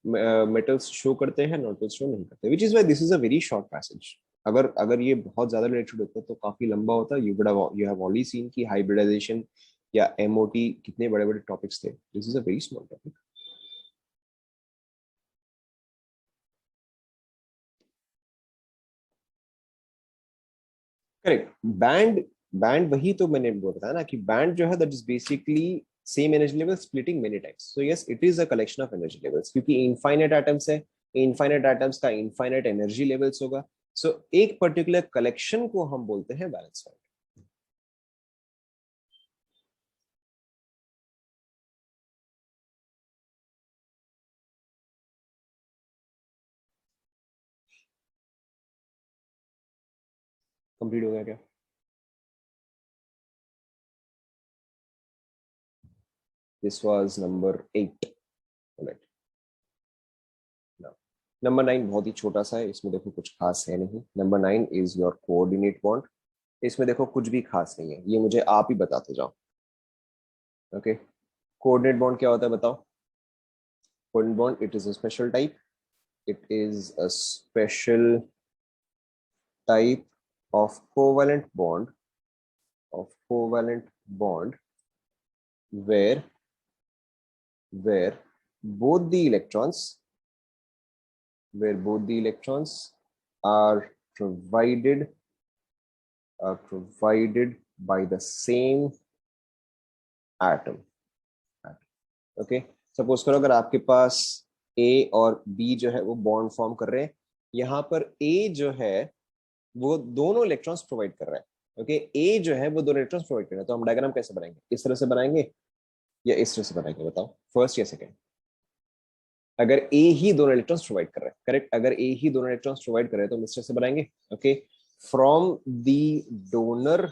मेटल्स शो करते हैं, नॉटल्स शो नहीं करते. Which is why this is a very short passage. अगर अगर ये बहुत ज्यादा रिलेटेड होता तो काफी लंबा होता. यू हैव ऑलरेडी सीन कि हाइब्रिडाइजेशन या एमओटी कितने बड़े बड़े टॉपिक्स थे. This is a very small topic. Correct. Band. Band वही तो मैंने बताया ना कि बैंड जो है that is basically same energy level splitting many times. So yes, it is a collection of energy levels क्योंकि इनफाइनाइट एटम्स है. इनफाइनाइट एटम्स का इनफाइनाइट एनर्जी लेवल्स होगा. सो एक पर्टिकुलर कलेक्शन को हम बोलते हैं बैलेंस बैंड. कंप्लीट हो गया क्या? This was number 8. Right. Number 9 बहुत ही छोटा सा है. इसमें देखो कुछ खास है नहीं. Number 9 is your coordinate bond. इसमें देखो कुछ भी खास नहीं है. ये मुझे आप ही बताते जाओ. ओके. कोऑर्डिनेट बॉन्ड क्या होता है बताओ? Coordinate bond, it is a special type. It is a special type of covalent bond where both the electrons are provided by the same atom. Okay. Suppose करो अगर आपके पास ए और बी जो है वो बॉन्ड फॉर्म कर रहे हैं. यहाँ पर ए जो है वो दोनों इलेक्ट्रॉन्स प्रोवाइड कर रहा है. ओके. ए जो है वो दोनों इलेक्ट्रॉन्स प्रोवाइड कर रहा है. तो हम डायग्राम कैसे बनाएंगे? इस तरह से बनाएंगे या इस तरह से बनाएंगे? बताओ, फर्स्ट या सेकंड? अगर ए ही दोनों इलेक्ट्रॉन्स प्रोवाइड कर रहा है. करेक्ट. अगर ए ही दोनों इलेक्ट्रॉन्स प्रोवाइड कर रहे हैं तो हम इस तरह से बनाएंगे. Okay. From the donor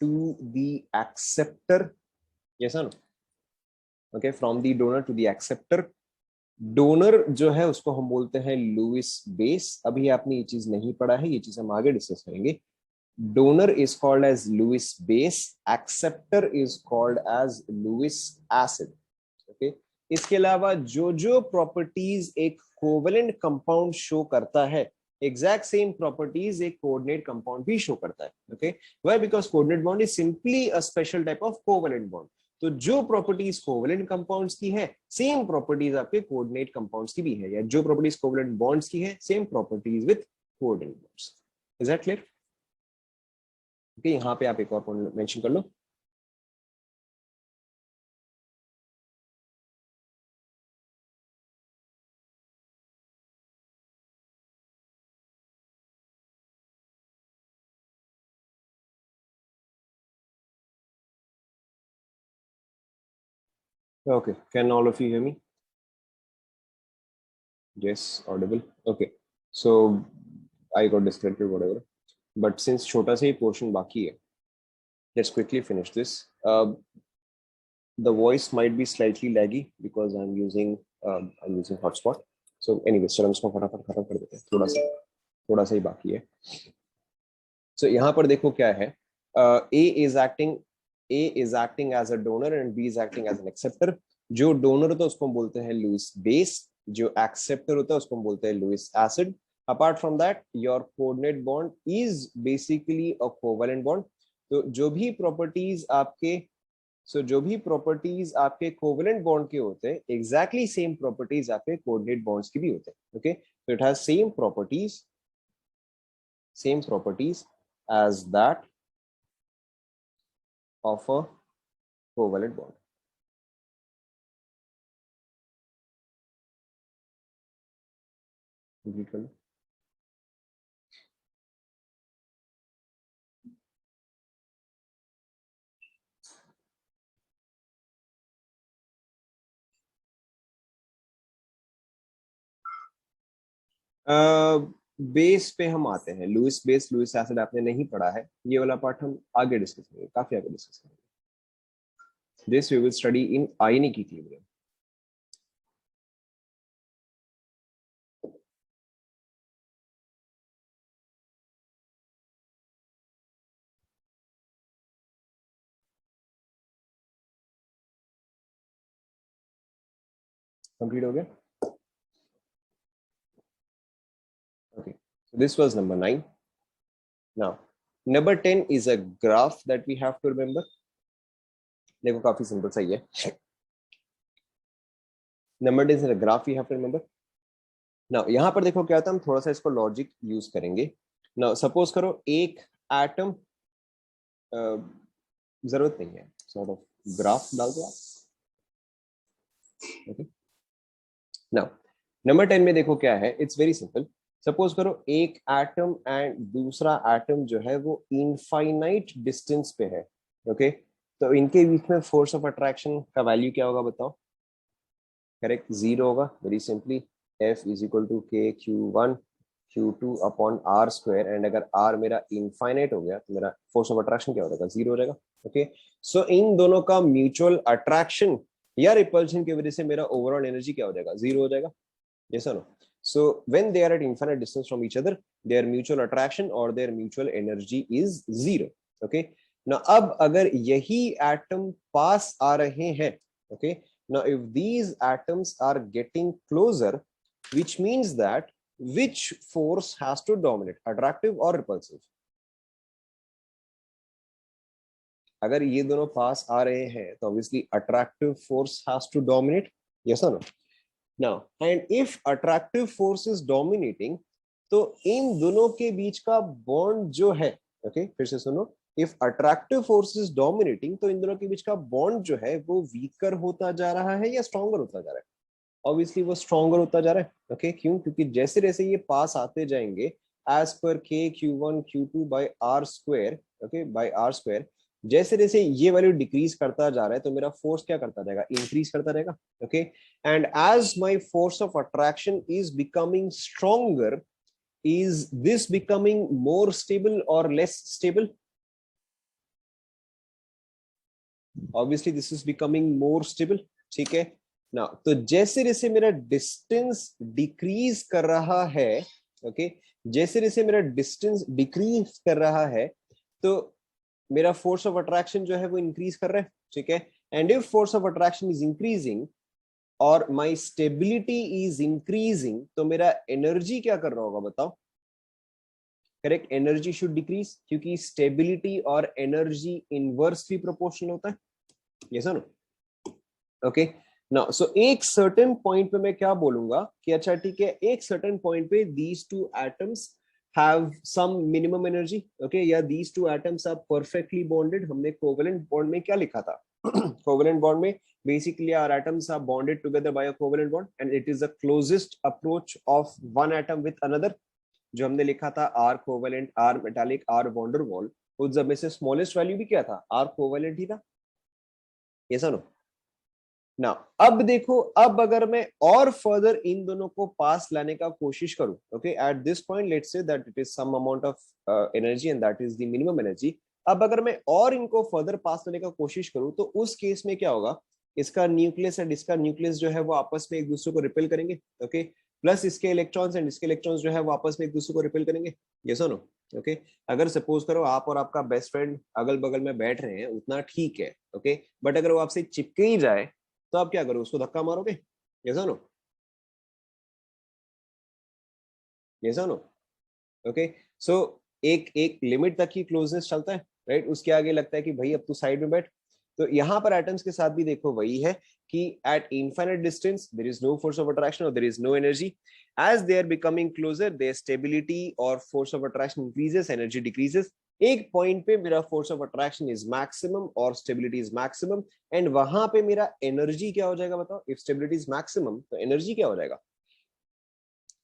to the acceptor. Yes और no? Okay. From the donor to the acceptor. Donor जो है उसको हम बोलते हैं लुईस बेस. अभी आपने ये चीज नहीं पढ़ा है, ये चीज हम आगे डिस्कस करेंगे. Donor is called as Lewis base. Acceptor is called as Lewis acid. Okay. इसके अलावा जो जो प्रॉपर्टीज एक कोवेलेंट कंपाउंड शो करता है, एग्जैक्ट सेम प्रॉपर्टीज एक कोऑर्डिनेट कंपाउंड भी शो करता है. Okay. Why? Because coordinate bond is simply a special type of covalent bond. तो जो प्रॉपर्टीज कोवेलेंट कंपाउंड्स की है, सेम प्रॉपर्टीज आपके कोऑर्डिनेट कंपाउंड्स की भी है. या जो प्रॉपर्टीज कोवेलेंट बॉन्ड्स की है, same properties with coordinate bonds. Is that clear? Okay, यहाँ पे आप एक और पॉइंट मेंशन कर लो. Okay, can all of you hear me? Yes, audible. Okay, so I got disconnected, whatever. But since छोटा सा ही portion बाकी है, let's quickly finish this. The voice might be slightly laggy because I'm using hotspot. So anyways, चलो हम इसको फटाफट खत्म कर देते हैं. थोड़ा सा ही बाकी है. So यहाँ पर देखो क्या है. A is acting as a donor and B is acting as an acceptor. जो डोनर होता है उसको हम बोलते हैं लुईस बेस, जो एक्सेप्टर होता है उसको हम बोलते हैं Lewis acid. Apart from that your coordinate bond is basically a covalent bond. तो जो भी प्रॉपर्टीज आपके कोवेलेंट बॉन्ड के होते हैं, एग्जैक्टली सेम प्रॉपर्टीज आपके कोऑर्डिनेट बॉन्ड्स की भी होते हैं. ओके, तो it has same properties as that of a covalent bond. Base पे हम आते हैं. लुईस बेस, लुईस एसिड आपने नहीं पढ़ा है, ये वाला पार्ट हम आगे डिस्कस करेंगे, काफी आगे डिस्कस करेंगे. This we will study in ionic equilibrium. Complete हो गया? Okay, so this was number 9. Now number 10 is a graph that we have to remember. देखो काफी सिंपल सा ही है. Number 10 is a graph we have to remember. Now यहाँ पर देखो क्या होता है, हम थोड़ा सा इसको लॉजिक यूज करेंगे. Now सपोज करो एक एटम, जरूरत नहीं है, सॉर्ट ऑफ ग्राफ डाल दो आप. ओके, नाउ नंबर 10 में देखो क्या है, इट्स वेरी सिंपल. सपोज करो एक एटम एंड दूसरा एटम जो है वो इनफाइनाइट डिस्टेंस पे है. ओके, तो इनके बीच में फोर्स ऑफ अट्रैक्शन का वैल्यू क्या होगा बताओ? करेक्ट, 0 होगा. Very simply F is equal to k Q1 Q2 upon are square. And अगर R मेरा इनफाइनाइट हो गया तो मेरा फोर्स ऑफ अट्रैक्शन क्या हो जाएगा? 0 हो जाएगा. ओके, सो इन दोनों का म्यूचुअल अट्रैक्शन या रिपल्शन की वजह से मेरा ओवरऑल एनर्जी क्या हो जाएगा? 0 हो जाएगा. yes or no? So when they are at infinite distance from each other, their mutual attraction or their mutual energy is 0. okay, now अब अगर यही एटम पास आ रहे हैं, okay, now if these atoms are getting closer, which means that which force has to dominate, attractive or repulsive? अगर ये दोनों पास आ रहे हैं तो obviously attractive force has to dominate. yes or no? Now, and if attractive force is dominating, तो इन दोनों के बीच का बॉन्ड जो है, ओके, फिर से सुनो, if attractive force is dominating, तो इन दोनों के बीच का बॉन्ड जो है वो वीकर होता जा रहा है या स्ट्रॉन्गर होता जा रहा है? ऑब्वियसली वो स्ट्रॉन्गर होता जा रहा है. ओके, क्यों? क्योंकि जैसे जैसे ये पास आते जाएंगे as per k Q1 Q2 by r square, okay, by r square, जैसे जैसे ये वैल्यू डिक्रीज करता जा रहा है तो मेरा फोर्स क्या करता जाएगा? इंक्रीज करता रहेगा. Okay, and as my force of attraction is becoming stronger, is this becoming more stable और less stable? Obviously this is becoming more stable. ठीक है ना, तो जैसे जैसे मेरा डिस्टेंस डिक्रीज कर रहा है, ओके, जैसे जैसे मेरा डिस्टेंस डिक्रीज कर रहा है तो मेरा फोर्स ऑफ अट्रैक्शन जो है वो इंक्रीज कर रहा है. ठीक है, and if force of attraction is increasing और माय स्टेबिलिटी इज इंक्रीजिंग, तो मेरा एनर्जी क्या कर रहा होगा बताओ? करेक्ट, एनर्जी शुड डिक्रीज, क्योंकि स्टेबिलिटी और एनर्जी इनवर्सली प्रोपोर्शनल होता है. यस और नो? ओके, नाउ सो एक सर्टेन पॉइंट पे मैं क्या बोलूंगा कि अच्छा ठीक है, एक सर्टेन पॉइंट पे these two atoms have some minimum energy, okay, या these two atoms are perfectly bonded. हमने covalent bond में क्या लिखा था? covalent bond में basically our atoms are bonded together by a covalent bond and it is the closest approach of one atom with another. जो हमने लिखा था R covalent, R metallic, R van der Waal, उस जब में से smallest value भी क्या था? R covalent ही था. yes or no? ना अब देखो, अब अगर मैं और फर्दर इन दोनों को पास लाने का कोशिश करूं, okay, at this point let's say that it is some amount of energy and that is the minimum energy. अब अगर मैं और इनको फर्दर पास लाने का कोशिश करूं तो उस केस में क्या होगा? इसका न्यूक्लियस एंड इसका न्यूक्लियस जो है वो आपस में एक दूसरे को रिपेल करेंगे, ओके, प्लस इसके इलेक्ट्रॉन्स एंड इसके इलेक्ट्रॉन्स जो है वो आपस में एक दूसरे को रिपेल करेंगे. यस और नो? ओके, अगर सपोज करो आप और आपका बेस्ट फ्रेंड अगल बगल में बैठ रहे हैं, उतना ठीक है, ओके, बट अगर वो आपसे चिपके ही जाए तो आप क्या करो? उसको धक्का मारोगे? यस और नो? यस और नो? ओके, सो एक एक लिमिट तक ही क्लोजनेस चलता है, राइट? उसके आगे लगता है कि भाई अब तू साइड में बैठ. तो यहाँ पर एटम्स के साथ भी देखो वही है कि at infinite distance there is no force of attraction और there is no energy. As they are becoming closer there stability और force of attraction increases, energy decreases. एक पॉइंट पे मेरा force of attraction is maximum और stability is maximum, and वहां पे मेरा energy क्या हो जाएगा? बताओ. इफ स्टेबिलिटी इज मैक्सिमम तो एनर्जी क्या हो जाएगा?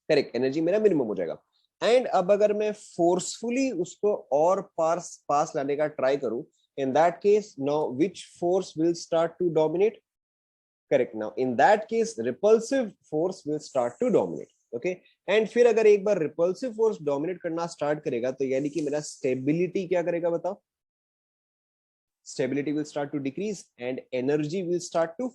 करेक्ट, एनर्जी मेरा मिनिमम हो जाएगा. एंड अब अगर मैं फोर्सफुली उसको और पास पास लाने का ट्राई करूं, in that case now which force will start to dominate? Correct, now in that case repulsive force will start to dominate. Okay, and फिर अगर एक बार रिपल्सिव फोर्स डोमिनेट करना स्टार्ट करेगा तो यानी कि मेरा स्टेबिलिटी क्या करेगा? बताओ. Stability will start to decrease and energy will start to,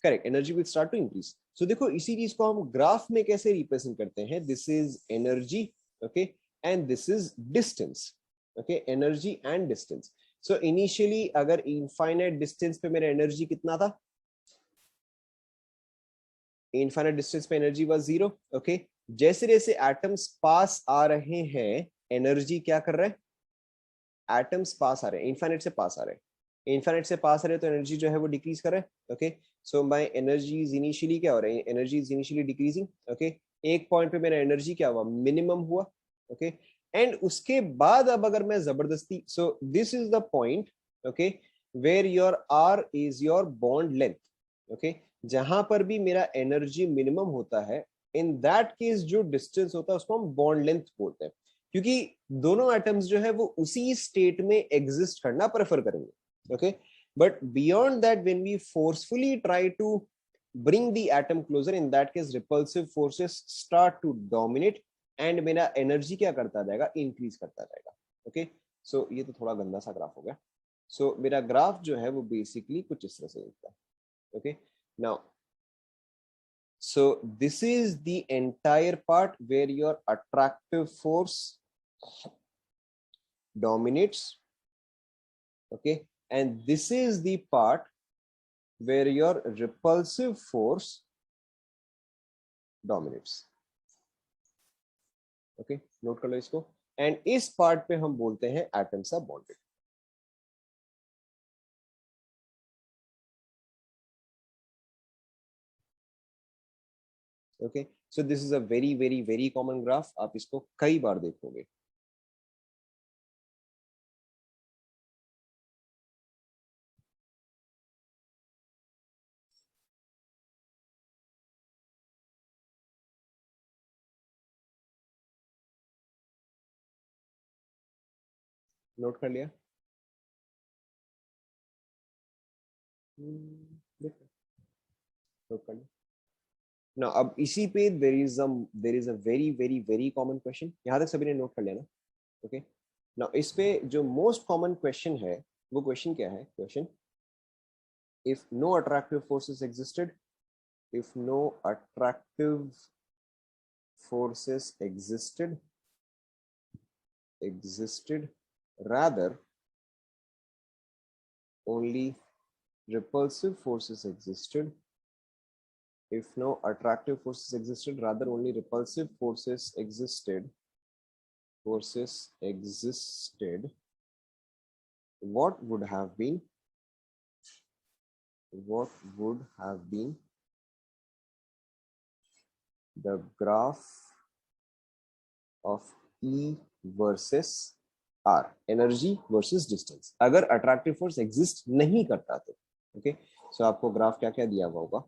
correct, energy will start to increase. So देखो इसी चीज को हम ग्राफ में कैसे रिप्रेजेंट करते हैं? This is energy, okay, and this is distance. Okay, energy and distance. So initially अगर इनफाइनाइट डिस्टेंस पे मेरा एनर्जी कितना था? इनफाइनाइट डिस्टेंस पे एनर्जी वाज 0. ओके, जैसे जैसे एटम्स पास आ रहे हैं एनर्जी क्या कर रहे हैं? एटम्स पास आ रहे हैं, इनफाइनाइट से पास आ रहे हैं, इनफाइनाइट से पास आ रहे हैं तो एनर्जी जो है वो डिक्रीज कर रहे हैं. Okay, so my energy is initially क्या हो रहा है? Energy is initially decreasing. Okay, एक पॉइंट पे मेरा एनर्जी क्या हुआ? मिनिमम हुआ. ओके, एंड उसके बाद अब अगर मैं जबरदस्ती, so this is the point, okay, where your r is your bond length. Okay, जहां पर भी मेरा एनर्जी मिनिमम होता है, इन दैट केस जो डिस्टेंस होता है उसको हम बॉन्ड लेंथ बोलते हैं, क्योंकि दोनों एटम्स जो है वो उसी स्टेट में एग्जिस्ट करना प्रेफर करेंगे. Okay, but beyond that when we forcefully try to bring the atom closer, in that case repulsive forces start to dominate and मेरा एनर्जी क्या करता जाएगा? इंक्रीज करता जाएगा. ओके, सो ये तो थोड़ा गंदा सा ग्राफ हो गया. सो मेरा ग्राफ जो है वो बेसिकली कुछ इस तरह से दिखता है. Okay, now so this is the entire part where your attractive force dominates. Okay, and this is the part where your repulsive force dominates. Okay, note कर लो इसको. एंड इस पार्ट पे हम बोलते हैं atoms are bonded. Okay, so this is a very very very common graph, आप इसको कई बार देखोगे. नोट कर लिया? नोट कर लिया ना. अब इसी पे there is a very very very common question. यहां तक सभी ने नोट कर लिया ना? ओके, ना इस पे जो मोस्ट कॉमन क्वेश्चन है वो क्वेश्चन क्या है? Question, if no attractive forces existed, if no attractive forces existed, rather only repulsive forces existed. If no attractive forces existed, rather only repulsive forces existed, what would have been the graph of E versus R, energy versus distance, अगर attractive force exist नहीं करता तो। Okay, सो आपको graph क्या क्या दिया हुआ होगा?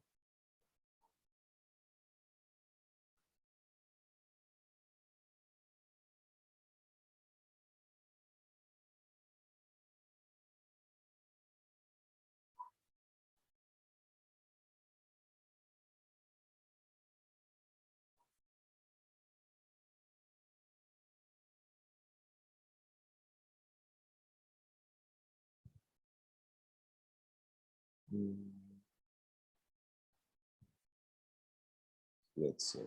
Let's see.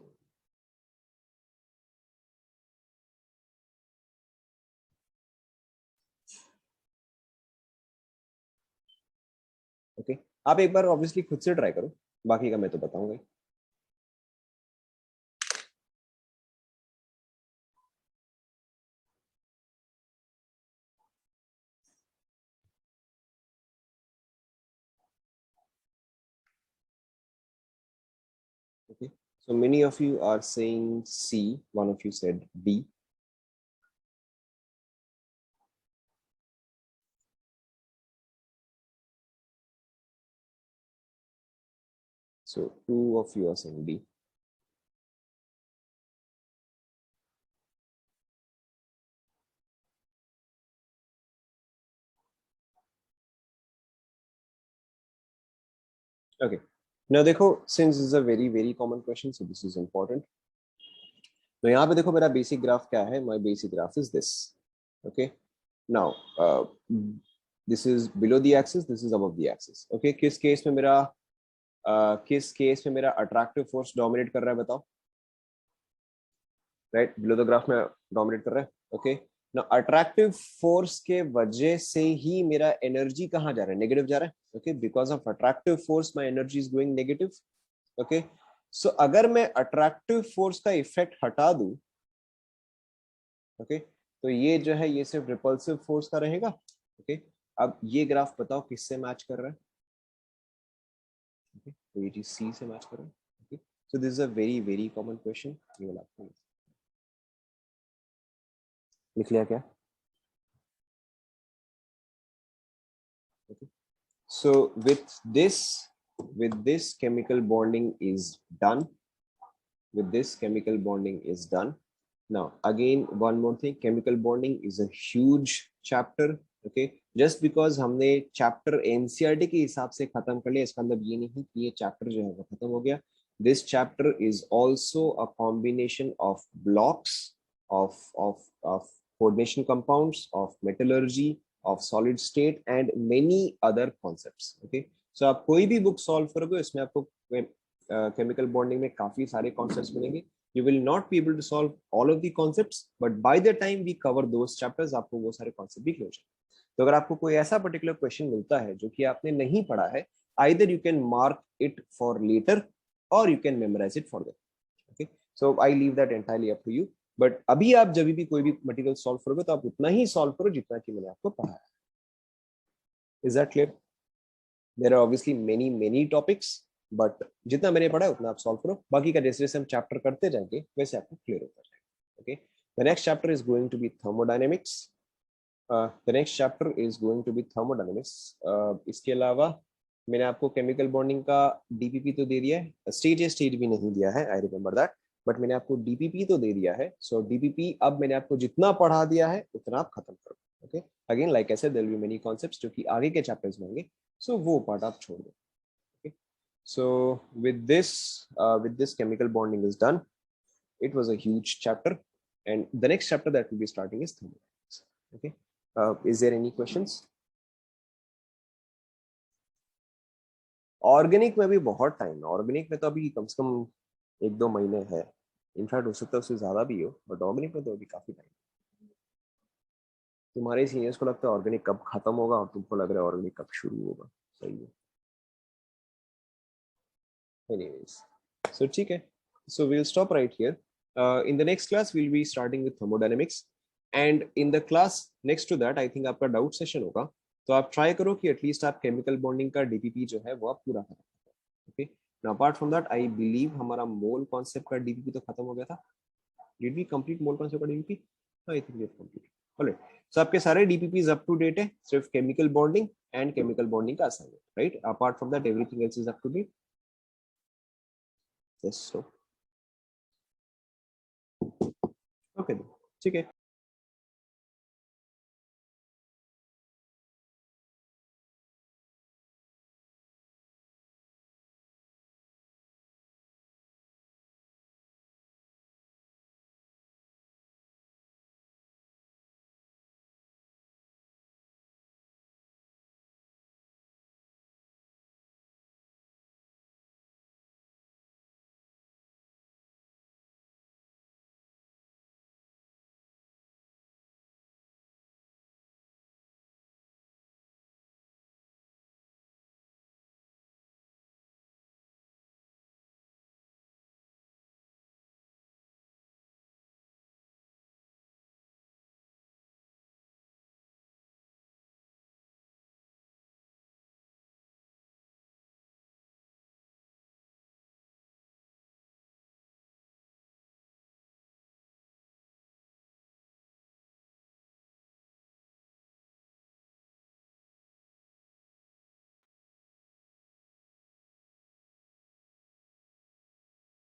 ओके, आप एक बार ऑब्वियसली खुद से ट्राई करो, बाकी का मैं तो बताऊंगा ही। Okay, so many of you are saying C, one of you said D. So two of you are saying D. Okay, now देखो, since this is a very common question, so this is important. तो यहाँ पे देखो मेरा basic graph क्या है? My basic graph is this. Okay, now this is below the axis, this is above the axis. Okay, किस case में मेरा अट्रैक्टिव फोर्स डोमिनेट कर रहा है बताओ? राइट, बिलो द ग्राफ में डोमिनेट कर रहा है। ओके, ना अट्रैक्टिव फोर्स के वजह से ही मेरा एनर्जी कहाँ जा रहा है? नेगेटिव जा रहा है। Okay, because of attractive force my energy is going negative. Okay, so अगर मैं अट्रैक्टिव फोर्स का इफेक्ट हटा दूं, ओके, तो ये जो है ये सिर्फ रिपल्सिव फोर्स का रहेगा। ओके, अब ये ग्राफ बताओ किससे मैच कर रहा है? ओके, तो ये चीज सी से मैच कर रहा है। Okay, so this is a very common question. ये वाला आपको लिख लिया क्या? Okay. So with this chemical bonding is done. With this chemical bonding is done. Now again one more thing, chemical bonding is a huge chapter. Okay, just because हमने chapter NCERT के हिसाब से खत्म कर लिया, इसका मतलब ये नहीं कि ये chapter जो है वो खत्म हो गया. This chapter is also a combination of blocks of coordination compounds, of metallurgy, of solid state and many other concepts. Okay, so आप कोई भी book solve करोगे इसमें आपको chemical bonding में काफी सारे concepts मिलेंगे. You will not be able to solve all of the concepts, but by the time we cover those chapters आपको वो सारे concept भी clear हो जाएंगे. तो अगर आपको कोई ऐसा particular question मिलता है जो कि आपने नहीं पढ़ा है, either you can mark it for later or you can memorize it for them. Okay, so I leave that entirely up to you. But अभी आप जब भी कोई भी मटेरियल सॉल्व करोगे तो आप उतना ही सॉल्व करो जितना कि मैंने आपको पढ़ाया. Is that clear? There are obviously many topics, but जितना मैंने पढ़ा उतना आप सॉल्व करो, बाकी का जैसे जैसे हम चैप्टर करते जाएंगे वैसे आपको क्लियर होता जाएगा. Okay, the next chapter is going to be thermodynamics. The next chapter is going to be thermodynamics. इसके अलावा मैंने आपको केमिकल बॉन्डिंग का डीपीपी तो दे दिया है, स्टेज भी नहीं दिया है, आई रिमेम्बर दैट, बट मैंने आपको डीपीपी तो दे दिया है. सो डीपीपी अब मैंने आपको जितना पढ़ा दिया है उतना आप खत्म करो. Okay, again like I said there will be many concepts जो कि आगे के चैप्टर्स में होंगे, सो वो पार्ट आप छोड़ दो. Okay, so with this chemical bonding is done. It was a huge chapter, and the next chapter that we'll be starting is thermodynamics. Okay, is there any questions? Organic में भी बहुत time है. Organic में तो अभी कम से कम 1-2 महीने है. इनफैक्ट हो सकता है उससे ज्यादा भी हो, बट ऑर्गेनिक में तो अभी काफी टाइम. तुम्हारे सीनियर्स को लगता है ऑर्गेनिक कब खत्म होगा और तुमको लग रहा है ऑर्गेनिक कब शुरू होगा. सही है. Anyways, so ठीक है. So we'll stop right here. In the next class we'll be starting with thermodynamics, and in the class next to that I think आपका डाउट सेशन होगा, तो आप ट्राई करो कि एटलीस्ट आप केमिकल बॉन्डिंग का डीपीपी जो है वो आप पूरा करें. Okay, now apart from that I believe हमारा मोल कॉन्सेप्ट का डीपीपी तो खत्म हो गया था. Did we complete mole concept का DPP? I think we have completed. Alright, so आपके सारे डीपीपीज अप टू डेट है, सिर्फ chemical bonding and chemical bonding का assignment, right? Apart from that everything else is up to date. Yes, so okay, ठीक है।